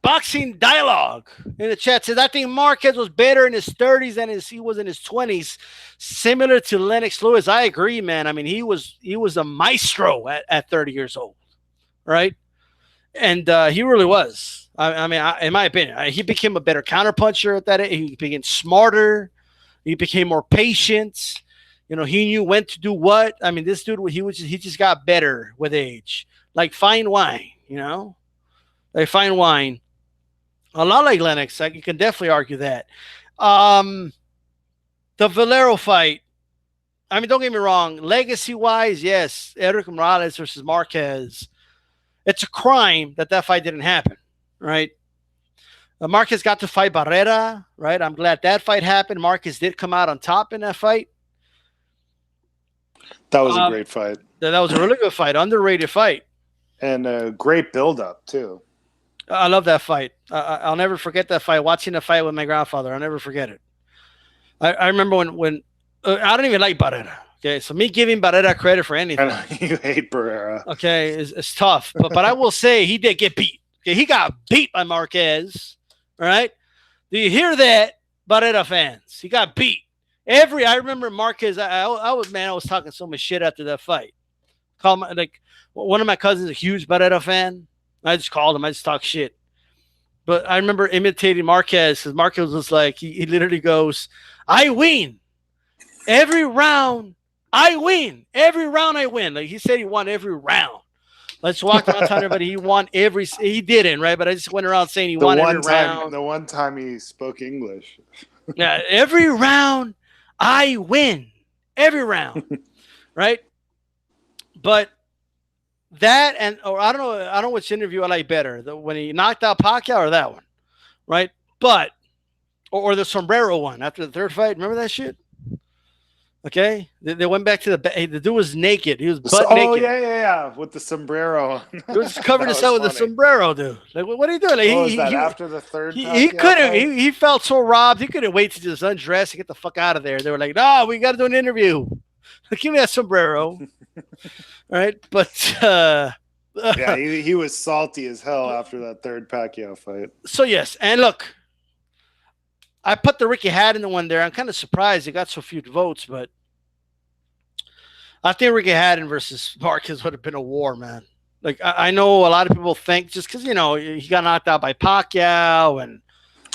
boxing dialogue in the chat says I think Marquez was better in his 30s than he was in his 20s, similar to Lennox Lewis. I agree, man. I mean, he was a maestro at 30 years old, right? And he really was. I mean, in my opinion, he became a better counterpuncher at that age. He became smarter. He became more patient. You know, he knew when to do what. I mean, this dude, he just got better with age, like fine wine. You know, like fine wine. A lot like Lennox. You can definitely argue that. The Valero fight. I mean, don't get me wrong. Legacy-wise, yes, Eric Morales versus Marquez. It's a crime that fight didn't happen, right? Marquez got to fight Barrera, right? I'm glad that fight happened. Marquez did come out on top in that fight.
That was a great fight.
That was a really good fight, underrated fight.
And a great build-up, too.
I love that fight. I'll never forget that fight. Watching the fight with my grandfather, I'll never forget it. I remember when I don't even like Barrera. Okay, so me giving Barrera credit for anything.
I know, you hate Barrera.
Okay, it's tough. But I will say he did get beat. Okay, he got beat by Marquez. All right? Do you hear that, Barrera fans? He got beat. I remember Marquez. I was talking so much shit after that fight. Like one of my cousins, a huge Barrera fan. I just called him. I just talk shit. But I remember imitating Marquez because Marquez was like, he literally goes, I win. Every round, I win. Every round, I win. Like he said he won every round. Let's walk around telling everybody he didn't, right? But I just went around saying he won every round.
The one time he spoke English.
Yeah, every round, I win. Every round, right? But that I don't know which interview I like better, when he knocked out Pacquiao or that one, right? But or the sombrero one after the third fight. Remember that shit? Okay, they went back to the dude was naked. He was butt naked.
Oh yeah, with the sombrero.
He was covering himself with the sombrero, dude. Like, what are you doing? Like,
after the third?
He couldn't. He felt so robbed. He couldn't wait to just undress and get the fuck out of there. They were like, "No, we got to do an interview. Give me that sombrero." Right, but
yeah, he was salty as hell after that third Pacquiao fight.
So yes, and look, I put the Ricky Hatton one there. I'm kind of surprised it got so few votes, but I think Ricky Hatton versus Marquez would have been a war, man. Like I know a lot of people think just because he got knocked out by Pacquiao and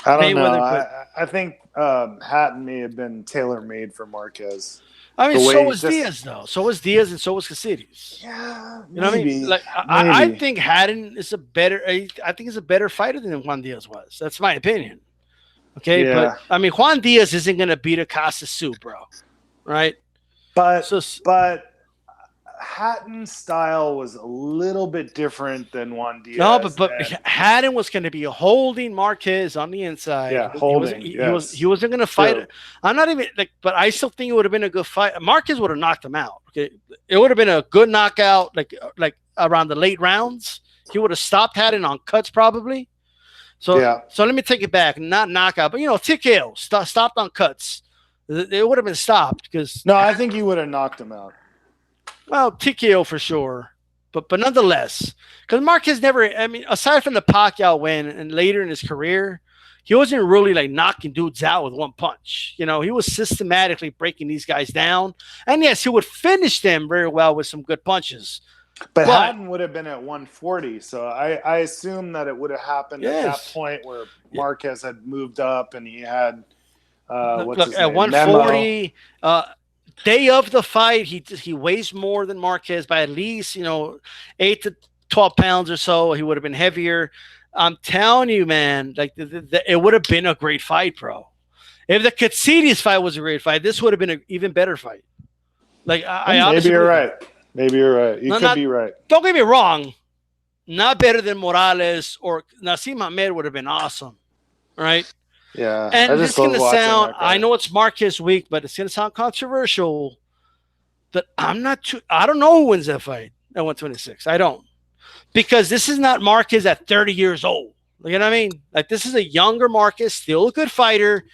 I don't know. I think Hatton may have been tailor-made for Marquez.
I mean, so was Diaz, though. So was Diaz, and so was Caceres.
Yeah,
you know what I mean? Like, I think Hatton is a better. I think he's a better fighter than Juan Diaz was. That's my opinion. Okay, yeah. But I mean, Juan Diaz isn't going to beat a Casa Soup, bro. Right?
But Hatton's style was a little bit different than Juan Diaz.
No, but Hatton was going to be holding Marquez on the inside.
Yeah, holding.
He wasn't going to fight. True. I'm not even like, but I still think it would have been a good fight. Marquez would have knocked him out. Okay, it would have been a good knockout, like around the late rounds. He would have stopped Hatton on cuts probably. So let me take it back. Not knockout, but TKO stopped on cuts. It would have been stopped because
I think he would have knocked him out.
Well, TKO for sure, but nonetheless, because Marquez never. I mean, aside from the Pacquiao win and later in his career, he wasn't really like knocking dudes out with one punch. You know, he was systematically breaking these guys down. And yes, he would finish them very well with some good punches.
But Haddon would have been at 140, so I assume that it would have happened at that point where Marquez had moved up and he had what's his name?
At 140, day of the fight, he weighs more than Marquez by at least 8 to 12 pounds or so. He would have been heavier. I'm telling you, man, like it would have been a great fight, bro. If the Katsides fight was a great fight, this would have been an even better fight. Like
maybe you're right. Maybe you're right. You could be right.
Don't get me wrong. Not better than Morales or Naseem Hamed would have been awesome, right?
Yeah.
And it's going to sound, I know it's Marquez week, but it's going to sound controversial that I don't know who wins that fight at 126. I don't. Because this is not Marquez at 30 years old. You know what I mean? Like, this is a younger Marquez, still a good fighter,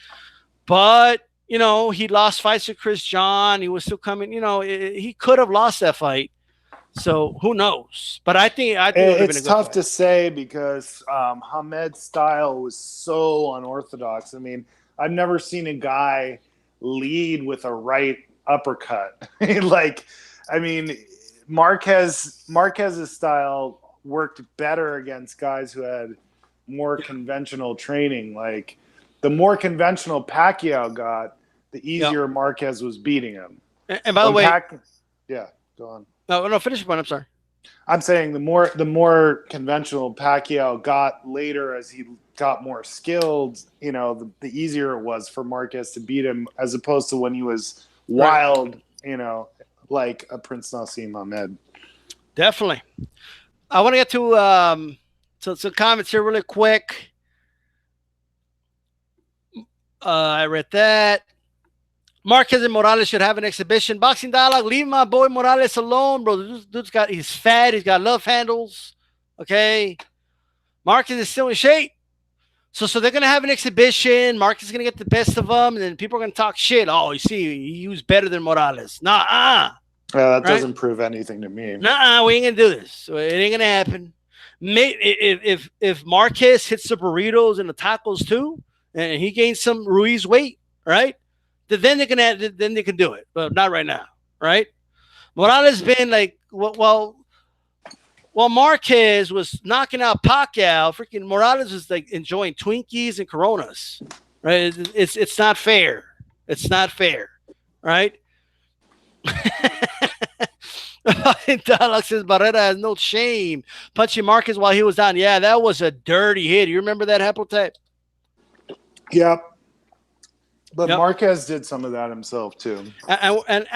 but, he lost fights with Chris John. He was still coming, he could have lost that fight. So who knows? But I think
it's tough to say because Hamed's style was so unorthodox. I mean, I've never seen a guy lead with a right uppercut. Marquez's style worked better against guys who had more conventional training. Like, the more conventional Pacquiao got, the easier Marquez was beating him.
And by the way,
go on.
No, finish your point. I'm sorry.
I'm saying the more conventional Pacquiao got later as he got more skilled, the easier it was for Marquez to beat him, as opposed to when he was wild, like a Prince Naseem Hamed.
Definitely. I want to get to some comments here really quick. I read that. Marquez and Morales should have an exhibition. Boxing Dialogue, leave my boy Morales alone, bro. He's fat. He's got love handles. Okay. Marquez is still in shape. So they're going to have an exhibition. Marquez is going to get the best of them, and then people are going to talk shit. Oh, you see, he was better than Morales.
That doesn't prove anything to me.
We ain't going to do this. So it ain't going to happen. If Marquez hits the burritos and the tacos too, and he gains some Ruiz weight, right? Then they can do it, but not right now, right? Morales been like, well, Marquez was knocking out Pacquiao. Freaking Morales was like enjoying Twinkies and Coronas, right? It's not fair. It's not fair, right? Dialogue says Barrera has no shame punching Marquez while he was down. Yeah, that was a dirty hit. You remember that, Haplotype?
Yep. But Marquez did some of that himself too.
And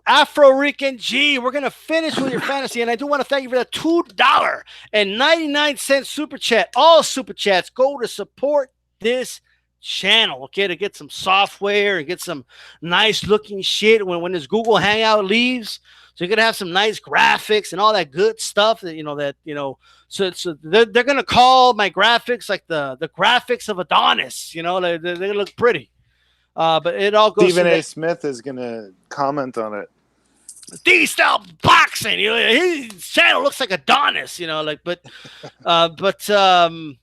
Afro-Rican G, we're going to finish with your fantasy. And I do want to thank you for that $2.99 super chat. All super chats go to support this channel, okay, to get some software and get some nice looking shit when this Google Hangout leaves. So you're going to have some nice graphics and all that good stuff that, so they're going to call my graphics like the graphics of Adonis, they're going to look pretty. But it all goes.
Stephen A. Smith is going to comment on it.
D-style boxing, his channel looks like Adonis, but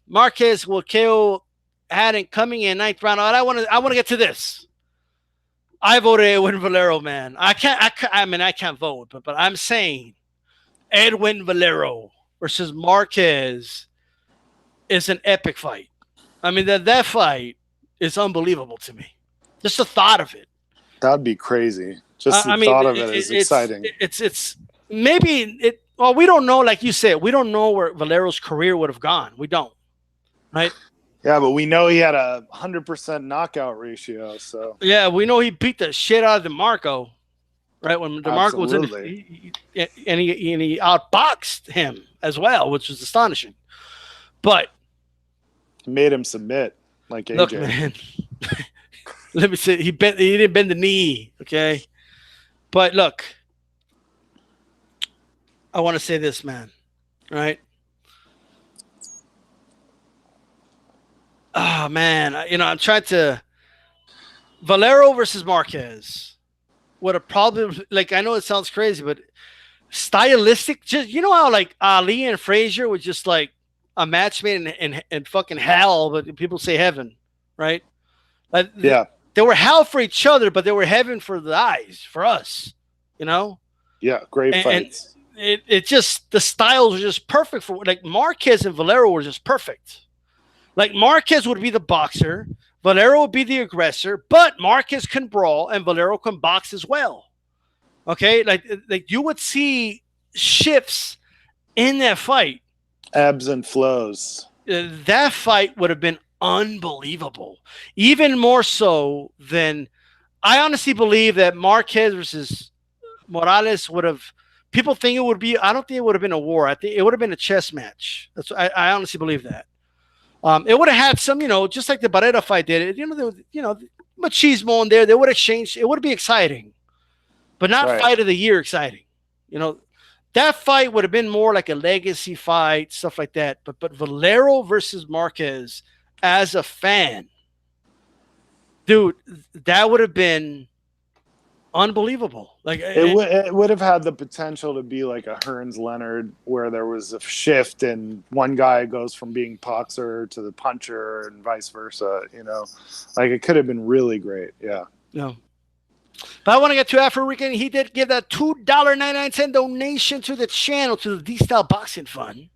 Marquez will kill Haddon coming in 9th round. I want to get to this. I voted Edwin Valero, man. I can't vote, but I'm saying Edwin Valero versus Marquez is an epic fight. I mean, that fight is unbelievable to me. Just the thought of it.
That'd be crazy. Just the thought of it is exciting.
It's maybe well, we don't know, like you said, we don't know where Valero's career would have gone. We don't. Right?
Yeah, but we know he had a 100% knockout ratio. So
yeah, we know he beat the shit out of DeMarco, right? When DeMarco was in, and he outboxed him as well, which was astonishing. But
he made him submit like AJ.
Look, man. Let me say he didn't bend the knee, okay? But look, I want to say this, man. Right? Oh man, I'm trying to Valero versus Marquez would have probably, like, I know it sounds crazy, but stylistic, just how like Ali and Frazier was just like a match made in fucking hell, but people say heaven. right? Like
Yeah.
they were hell for each other, but they were heaven for the eyes, for us, you know?
Yeah. Great
And
fights.
it just, the styles were just perfect for, like, Marquez and Valero were just perfect. Like, Marquez would be the boxer, Valero would be the aggressor, but Marquez can brawl and Valero can box as well. Okay? Like you would see shifts in that fight.
Ebbs and flows.
That fight would have been unbelievable. Even more so than, I honestly believe that Marquez versus Morales would have. People think it would be. I don't think it would have been a war. I think it would have been a chess match. I honestly believe that. It would have had some, just like the Barrera fight did. Machismo in there. They would have changed. It would be exciting, but not
Right.
fight of the year exciting. You know, that fight would have been more like a legacy fight, stuff like that. But Valero versus Marquez, as a fan, dude, that would have been unbelievable. Like,
It would have had the potential to be like a Hearns Leonard, where there was a shift and one guy goes from being boxer to the puncher and vice versa. Like it could have been really great. Yeah.
no. But I want to get to Afro Rican. He did give that $2.99 donation to the channel, to the D-Style Boxing Fund.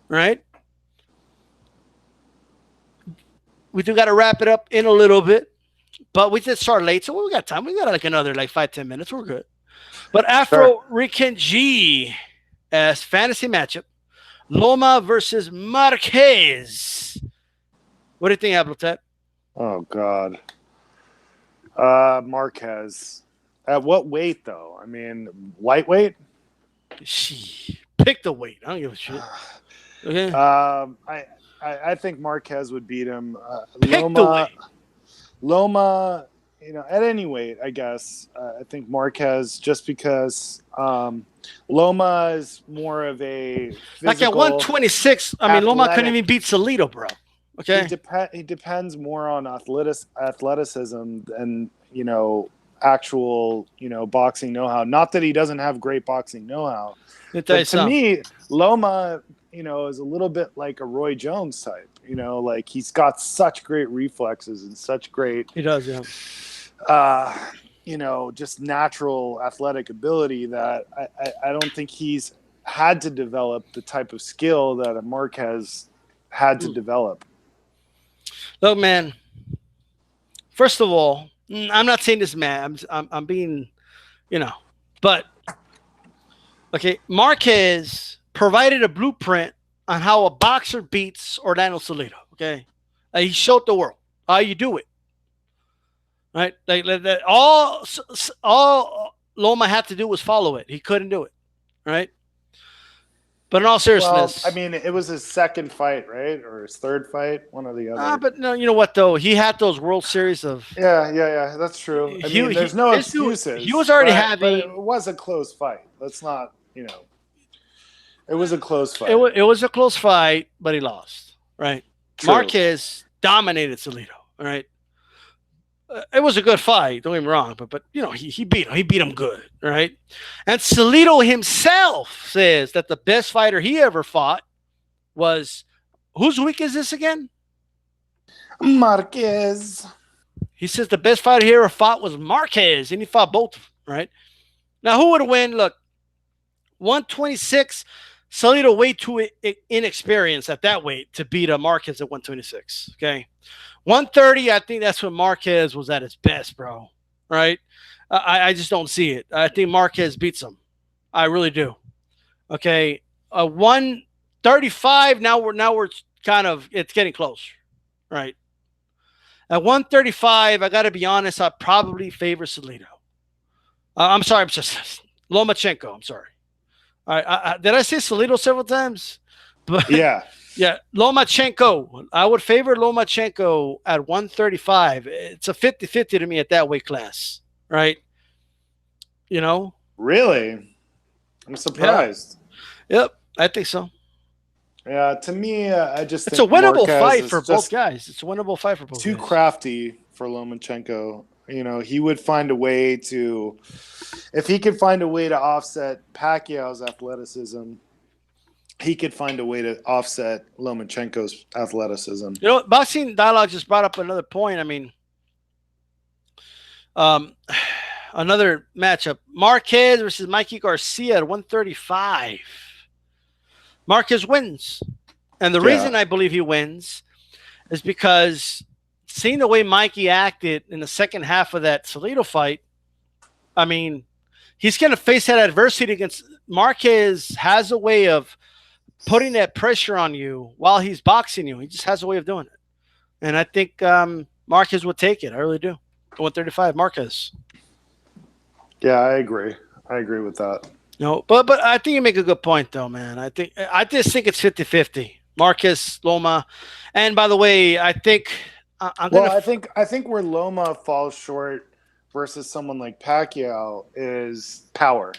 Right? We do got to wrap it up in a little bit. But we did start late, so we got time. We got like another 5-10 minutes. We're good. But Afro Rican G as fantasy matchup. Loma versus Marquez. What do you think, Hablotet?
Oh, God. Marquez. At what weight, though? I mean, lightweight?
Pick the weight. I don't give a shit. Okay.
I think Marquez would beat him.
Pick the weight.
Loma, at any weight, I guess. I think Marquez, just because Loma is more of a physical,
like at 126. I mean, Loma couldn't even beat Salido, bro. Okay.
He depends more on athleticism and actual boxing know-how. Not that he doesn't have great boxing know-how, but to me, Loma, is a little bit like a Roy Jones type. Like he's got such great reflexes and such great.
He does, yeah.
Just natural athletic ability that I don't think he's had to develop the type of skill that a Marquez had to develop.
Look, man. First of all, I'm not saying this, man. I'm being, but okay. Marquez provided a blueprint on how a boxer beats Orlando Salido. Okay, he showed the world how you do it. Right, like that. All Loma had to do was follow it. He couldn't do it. Right. But in all seriousness,
well, I mean, it was his second fight, right, or his third fight, one or the other.
But no, you know what though? He had those World Series of.
Yeah, that's true. I mean, there's no excuses.
He was already having.
But it was a close fight. Let's not, it was a close fight.
It was a close fight, but he lost. Right.
True.
Marquez dominated Salido. All right. It was a good fight. Don't get me wrong, but he beat him. He beat him good, right? And Salido himself says that the best fighter he ever fought was, whose week is this again?
Marquez.
He says the best fighter he ever fought was Marquez, and he fought both, right? Now, who would win? Look, 126. Salido way too inexperienced at that weight to beat a Marquez at 126. Okay. 130, I think that's when Marquez was at his best, bro. Right? I just don't see it. I think Marquez beats him. I really do. Okay. 135, now we're kind of, it's getting close. Right? At 135, I got to be honest, I probably favor Salido. I'm sorry, I'm just Lomachenko. I'm sorry. All right. Did I say Salido several times? But
yeah.
Yeah, Lomachenko. I would favor Lomachenko at 135. It's a 50-50 to me at that weight class, right?
Really? I'm surprised.
Yeah. Yep, I think so.
Yeah, to me, I just
it's think a winnable fight for both guys. It's a winnable fight for both
too
guys.
Crafty for Lomachenko. He would find a way to, if he could find a way to offset Pacquiao's athleticism, he could find a way to offset Lomachenko's athleticism.
You know, Boxing Dialogue just brought up another point. I mean, um, another matchup: Marquez versus Mikey Garcia at 135. Marquez wins, and the reason I believe he wins is because seeing the way Mikey acted in the second half of that Salido fight. I mean, he's going to face that adversity against Marquez. Has a way of putting that pressure on you while he's boxing you. He just has a way of doing it. And I think Marquez would take it. I really do. 135, Marquez.
Yeah, I agree. I agree with that.
No, but I think you make a good point, though, man. I just think it's 50-50. Marquez, Loma. And by the way, I think
I think where Loma falls short versus someone like Pacquiao is power.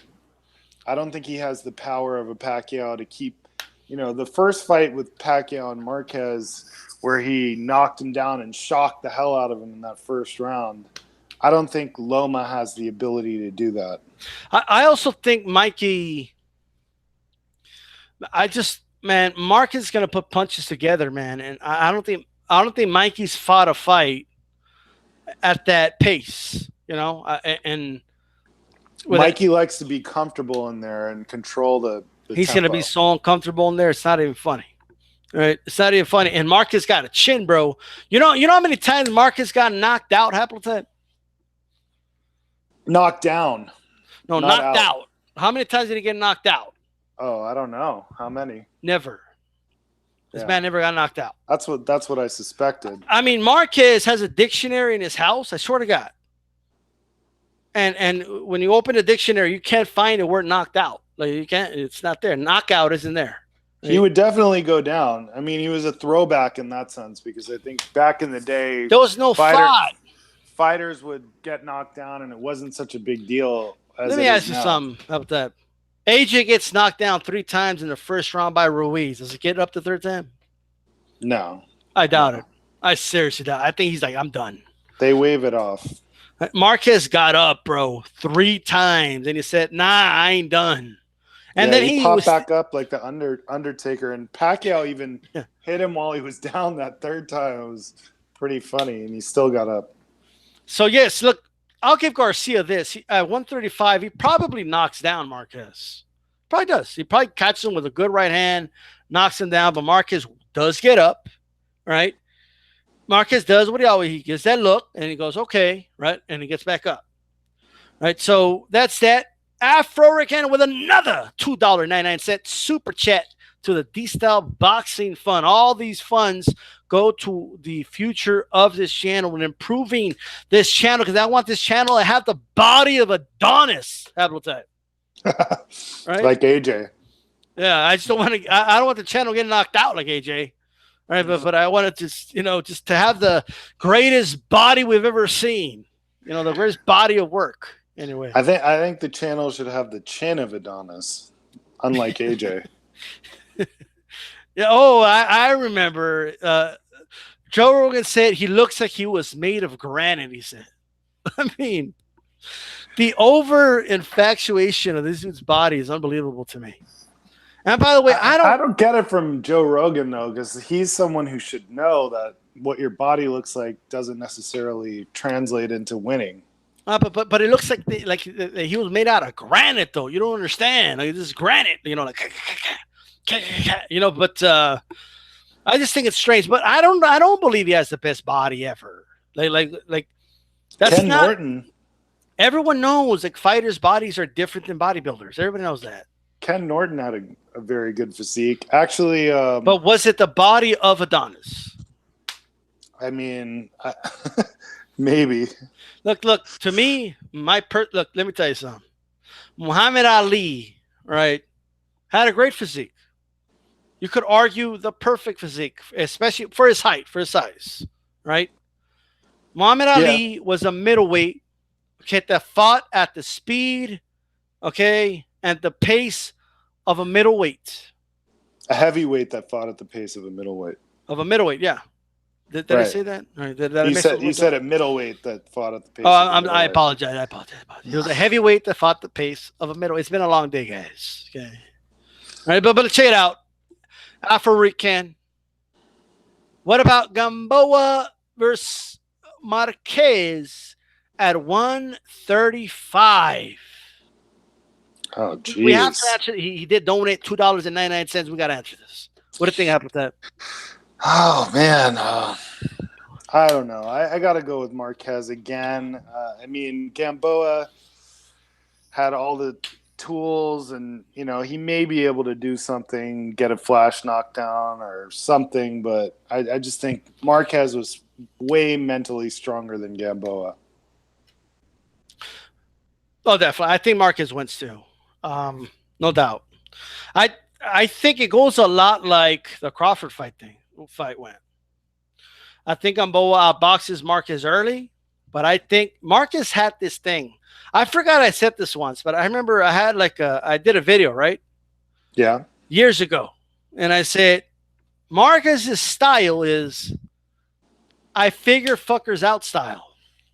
I don't think he has the power of a Pacquiao to keep, the first fight with Pacquiao and Marquez where he knocked him down and shocked the hell out of him in that first round. I don't think Loma has the ability to do that.
I also think Mikey, Marquez is going to put punches together, man. And I don't think Mikey's fought a fight at that pace, and
Mikey likes to be comfortable in there and control the
he's going to be so uncomfortable in there. It's not even funny. Right? It's not even funny. And Marquez got a chin, bro. You know how many times Marquez got knocked out, Haplotype?
Knocked down.
No, knocked out. How many times did he get knocked out?
Oh, I don't know. How many?
Never. This man never got knocked out.
That's what I suspected.
I mean, Marquez has a dictionary in his house. I swear to God. And when you open a dictionary, you can't find the word knocked out. Like you can't. It's not there. Knockout isn't there.
He would definitely go down. I mean, he was a throwback in that sense because I think back in the day,
there was no fight.
Fighters would get knocked down, and it wasn't such a big deal.
Let me ask you something about that. AJ gets knocked down 3 times in the first round by Ruiz. Does it get up the third time?
No.
I doubt it. I seriously doubt it. I think he's like, I'm done.
They wave it off.
Marquez got up, bro, 3 times, and he said, nah, I ain't done. And then
he popped back up like the Undertaker, and Pacquiao even hit him while he was down that third time. It was pretty funny, and he still got up.
So, yes, look, I'll give Garcia this. At 135, he probably knocks down Marquez. Probably does. He probably catches him with a good right hand, knocks him down, but Marquez does get up, right? Marquez does what he gives that look, and he goes, okay, right? And he gets back up. Right, so that's that. Afro Rican with another $2.99 super chat to the D-Style Boxing Fund. All these funds go to the future of this channel and improving this channel because I want this channel to have the body of Adonis. Haplotype. Right?
Like AJ.
Yeah, I just don't want to. I don't want the channel getting knocked out like AJ. Right, but I wanted to, just to have the greatest body we've ever seen. The greatest body of work. Anyway,
I think the channel should have the chin of Adonis, unlike AJ.
Yeah. Oh, I remember. Joe Rogan said he looks like he was made of granite. He said, I mean, the over infatuation of this dude's body is unbelievable to me. And by the way, I
don't get it from Joe Rogan though, because he's someone who should know that what your body looks like doesn't necessarily translate into winning.
But it looks like he was made out of granite, though. You don't understand. Like this is granite, But I just think it's strange. But I don't believe he has the best body ever. Like that's
Ken
not.
Norton.
Everyone knows like fighters' bodies are different than bodybuilders. Everybody knows that.
Ken Norton had a very good physique, actually.
But was it the body of Adonis?
I mean, maybe.
Look, to me, look, let me tell you something. Muhammad Ali, right, had a great physique. You could argue the perfect physique, especially for his height, for his size, right? Muhammad Ali was a middleweight, okay, that fought at the speed, okay, and the pace of a middleweight.
A heavyweight that fought at the pace of a middleweight.
Of a middleweight, yeah. Did I say that? Right.
You said a middleweight that fought at the pace.
I apologize. He was a heavyweight that fought the pace of a middleweight. It's been a long day, guys. Okay. All right, but check it out. Afro-Rican. What about Gamboa versus Marquez at 135?
Oh,
We have to
jeez.
answer. He did donate $2.99. We got to answer this. What do you think happened with that?
Oh, man. I don't know. I got to go with Marquez again. I mean, Gamboa had all the tools, and he may be able to do something, get a flash knockdown or something, but I just think Marquez was way mentally stronger than Gamboa.
Oh, definitely. I think Marquez wins too. No doubt. I think it goes a lot like the Crawford fight went. I think Gamboa outboxes Marquez early, but I think Marquez had this thing. I forgot I said this once, but I remember I did a video, right?
Yeah.
Years ago. And I said, Marquez's style is I figure fuckers out style,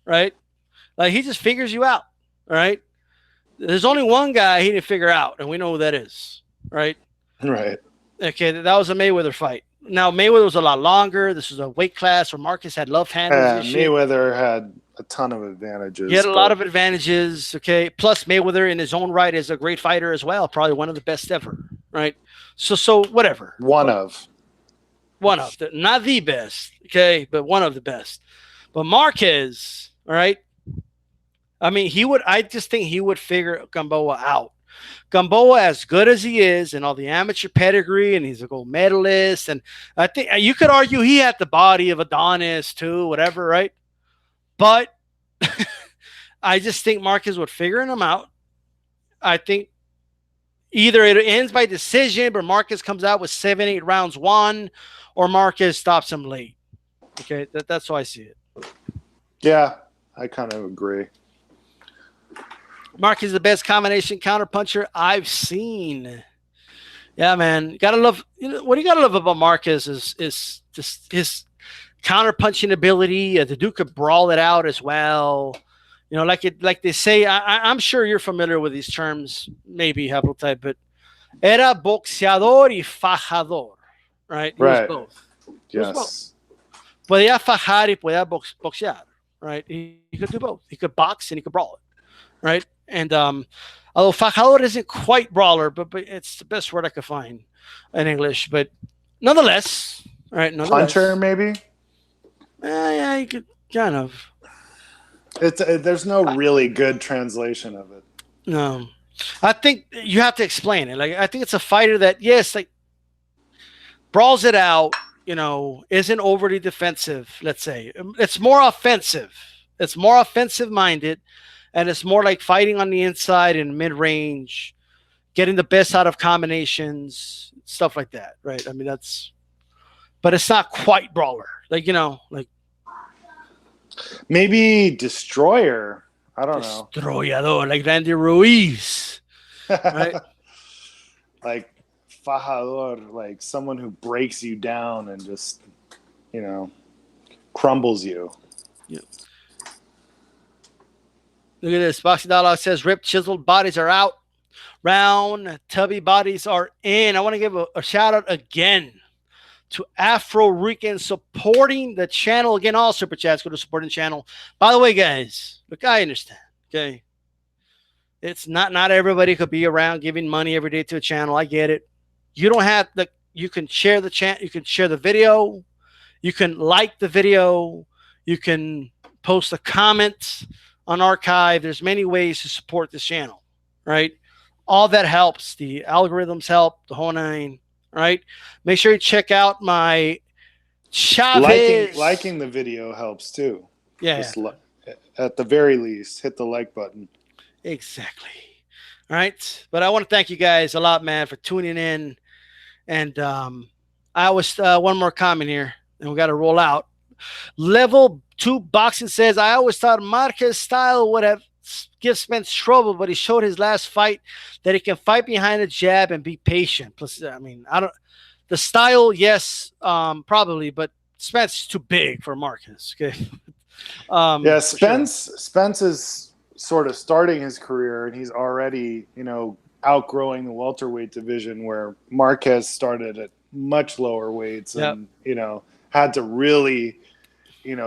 right? Like he just figures you out, right? There's only one guy he didn't figure out, and we know who that is, right?
Right.
Okay, that was a Mayweather fight. Now Mayweather was a lot longer. This was a weight class where Marquez had love handles and shit.
Mayweather had a ton of advantages.
He had a lot of advantages. Okay, plus Mayweather in his own right is a great fighter as well, probably one of the best ever. Right. So whatever.
One of,
not the best. Okay, but one of the best. But Marquez, all right. I mean, I just think he would figure Gamboa out. Gamboa, as good as he is, and all the amateur pedigree, and he's a gold medalist, and I think you could argue he had the body of Adonis too, whatever, right? But I just think Marquez would figure him out. I think either it ends by decision, but Marquez comes out with 7-8 rounds won, or Marquez stops him late. Okay, that's how I see it.
Yeah, I kind of agree.
Marquez is the best combination counterpuncher I've seen. Yeah, man. You gotta love. What you gotta love about Marquez is just his counterpunching ability. The dude could brawl it out as well. Like they say. I'm sure you're familiar with these terms, maybe Haplotype, but era boxeador y fajador, right? He was both.
Yes.
Podía fajar y podía boxear, right? He could do both. He could box and he could brawl it, right? And although fajador isn't quite brawler, but it's the best word I could find in English. But nonetheless, right?
Puncher, maybe.
Yeah, you could kind of.
There's no really good translation of it.
No, I think you have to explain it. Like I think it's a fighter that like brawls it out. Isn't overly defensive. Let's say it's more offensive. It's more offensive minded. And it's more like fighting on the inside and mid-range, getting the best out of combinations, stuff like that, right? I mean, but it's not quite brawler. Like
maybe destroyer. I don't know.
Destroyador, like Andy Ruiz, right?
Like fajador, like someone who breaks you down and just, crumbles you.
Yeah. Look at this. Boxing Dialogue says ripped, chiseled bodies are out. Round, tubby bodies are in. I want to give a shout out again to Afro-Rican supporting the channel. Again, all super chats go to supporting the channel. By the way, guys, look, I understand. Okay. It's not everybody could be around giving money every day to a channel. I get it. You don't have you can share the chat. You can share the video. You can like the video. You can post a comment on archive. There's many ways to support this channel, right? All that helps. The algorithms help, the whole nine, right? Make sure you check out my Chavez.
Liking the video helps too.
Yeah.
Just at the very least, hit the like button.
Exactly. All right. But I want to thank you guys a lot, man, for tuning in. And I was one more comment here, and we got to roll out. Level 2 Boxing says, I always thought Marquez style would have give Spence trouble, but he showed his last fight that he can fight behind a jab and be patient. Plus, I mean, the style, yes, probably, but Spence is too big for Marquez. Okay.
Yeah, Spence is sort of starting his career, and he's already, outgrowing the welterweight division where Marquez started at much lower weights
Yep.
and, had to really,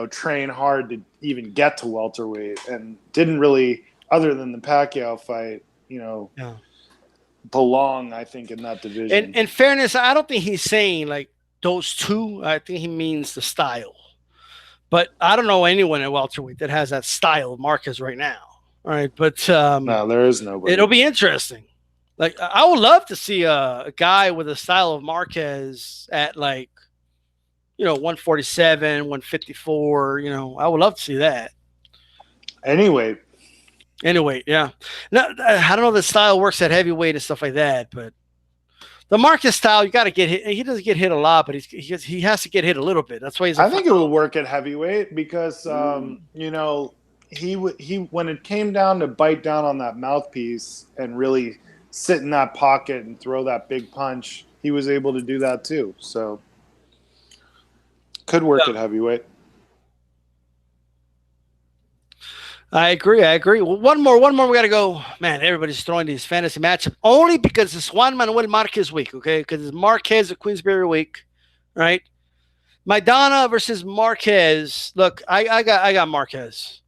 train hard to even get to welterweight and didn't really, other than the Pacquiao fight,
Yeah.
belong, I think, in that division.
In fairness, I don't think he's saying like those two. I think he means the style. But I don't know anyone at welterweight that has that style of Marquez right now. All right, but
No, there is nobody.
it'll be interesting. Like I would love to see a guy with a style of Marquez at like 147, 154. I would love to see that.
Anyway,
yeah. No, I don't know if the style works at heavyweight and stuff like that, but the Marquez style, you got to get hit. He doesn't get hit a lot, but he has to get hit a little bit. That's why he's.
I think it will work at heavyweight because he when it came down to bite down on that mouthpiece and really sit in that pocket and throw that big punch, he was able to do that too. So could work at heavyweight.
I agree. Well, one more. We got to go. Man, everybody's throwing these fantasy matchups only because it's Juan Manuel Marquez week, okay? Because it's Marquez at Queensberry week, right? Maidana versus Marquez. Look, I got Marquez.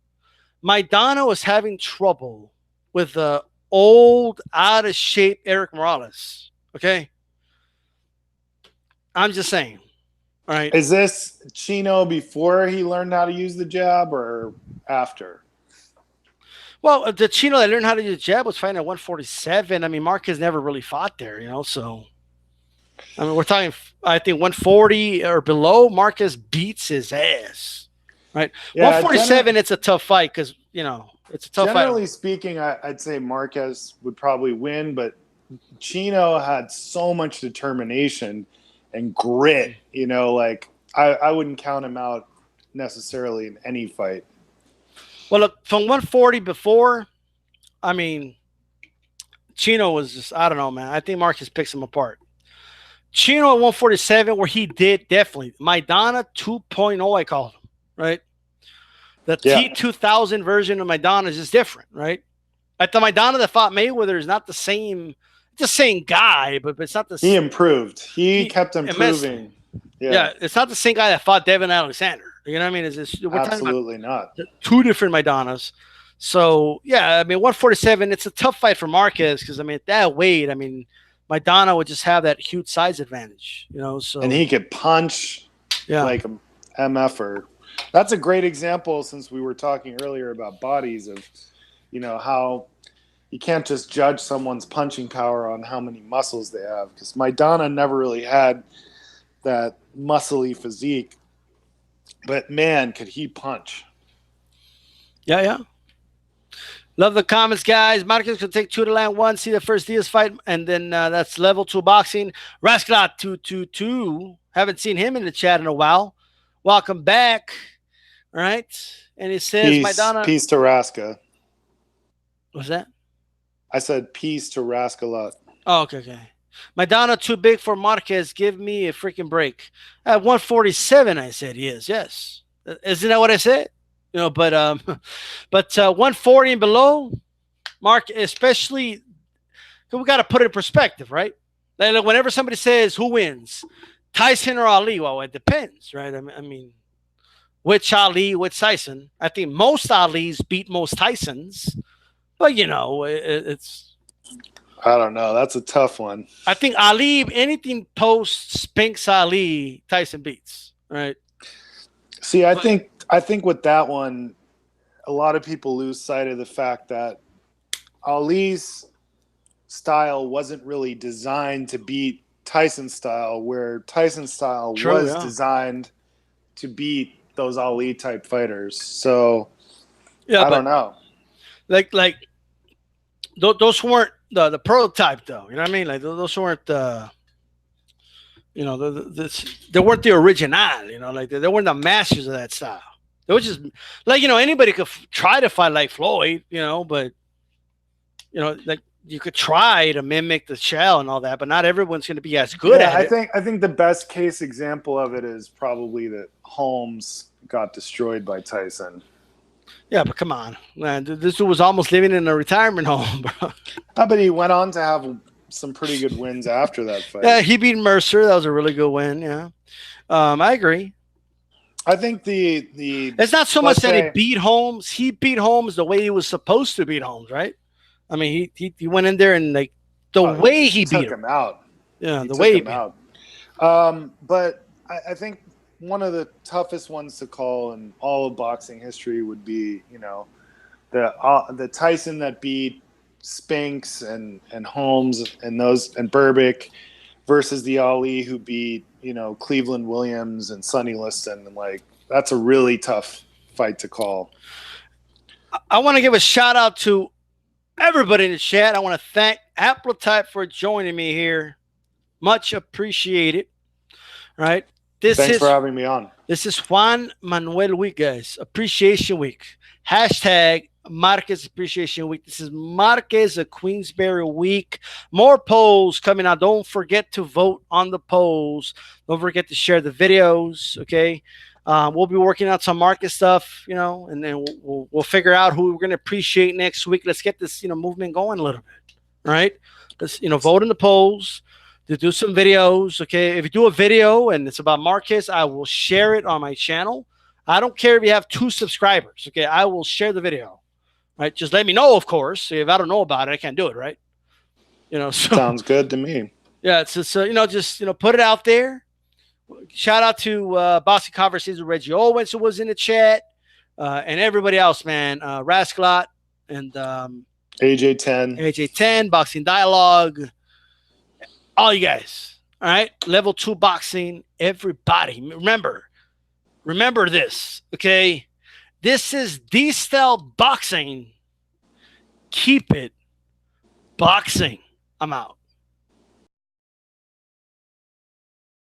Maidana was having trouble with the old, out of shape Eric Morales, okay? I'm just saying. All right.
Is this Chino before he learned how to use the jab or after?
Well, the Chino that learned how to use the jab was fighting at 147. I mean, Marquez never really fought there, so. I mean, we're talking, I think, 140 or below, Marquez beats his ass, right? Yeah, 147, it's a tough fight because, it's a tough fight.
Generally speaking, I'd say Marquez would probably win, but Chino had so much determination and grit, I wouldn't count him out necessarily in any fight.
Well, look, from 140 before, I mean, Chino was just, I don't know, man. I think Marquez picks him apart. Chino at 147, where he did definitely. Maidana 2.0, I call him, right? The T2000 version of Maidana is just different, right? Like the Maidana that fought Mayweather is not the same guy, but it's not the same.
He improved. He kept improving.
Yeah, it's not the same guy that fought Devin Alexander. You know what I mean? We're
absolutely not.
Two different Maidanas. So, yeah, I mean, 147, it's a tough fight for Marquez because, I mean, at that weight, I mean, Maidana would just have that huge size advantage, So,
and he could punch like an MFer. That's a great example since we were talking earlier about bodies of, how you can't just judge someone's punching power on how many muscles they have because Maidana never really had that muscly physique. But, man, could he punch.
Yeah. Love the comments, guys. Marquez could take 2 to land 1, see the first Diaz fight, and then that's level 2 boxing. Rascalat 222. Haven't seen him in the chat in a while. Welcome back. All right. And he says, Maidana.
Peace to Raska.
What's that?
I said peace to Rascalat.
Oh, okay. Maidana too big for Marquez. Give me a freaking break. At 147, I said he is. Yes. Isn't that what I said? But 140 and below, Mark, especially, we got to put it in perspective, right? Like whenever somebody says who wins, Tyson or Ali, well, it depends, right? I mean, which Ali, which Tyson? I think most Alis beat most Tysons, but it's.
I don't know. That's a tough one.
I think Ali, anything post Spinks Ali, Tyson beats, right?
See, I think with that one, a lot of people lose sight of the fact that Ali's style wasn't really designed to beat Tyson's style, where Tyson's style was designed to beat those Ali type fighters. So I don't know.
Like those weren't the prototype, though. You know what I mean? Like those weren't they weren't the original. Like they weren't the masters of that style. They were just like anybody could try to fight like Floyd, but like you could try to mimic the shell and all that, but not everyone's going to be as good at it.
I think the best case example of it is probably that Holmes got destroyed by Tyson.
Yeah, but come on, man. This dude was almost living in a retirement home, bro.
But he went on to have some pretty good wins after that fight.
Yeah, he beat Mercer. That was a really good win. Yeah, I agree.
I think the
it's not so much that he beat Holmes. He beat Holmes the way he was supposed to beat Holmes, right? I mean, he went in there and like the way he beat
him out.
Yeah, the way he beat
him out. But I think one of the toughest ones to call in all of boxing history would be, you know, the Tyson that beat Spinks and Holmes and Berbick versus the Ali who beat, you know, Cleveland Williams and Sonny Liston. And like, that's a really tough fight to call.
I want to give a shout out to everybody in the chat. I want to thank Haplotype for joining me here. Much appreciated. Right.
Thanks for having me on.
This is Juan Manuel Week, guys. Appreciation Week. Hashtag Marquez Appreciation Week. This is Marquez of Queensberry Week. More polls coming out. Don't forget to vote on the polls. Don't forget to share the videos. Okay. We'll be working out some Marquez stuff, you know, and then we'll figure out who we're going to appreciate next week. Let's get this, you know, movement going a little bit. Right. Let's, you know, vote in the polls. To do some videos, okay? If you do a video and it's about Marquez, I will share it on my channel. I don't care if you have 2 subscribers, okay? I will share the video, right? Just let me know, of course. If I don't know about it, I can't do it, right? You know, so
sounds good to me.
Yeah, it's just you know, just put it out there. Shout out to Boxing Conversations with Reggie Owens, who was in the chat, and everybody else, man. Rascalot and AJ10, Boxing Dialogue. All you guys, all right? Level 2 boxing, everybody. Remember this, okay? This is DSTYLE Boxing. Keep it boxing. I'm out.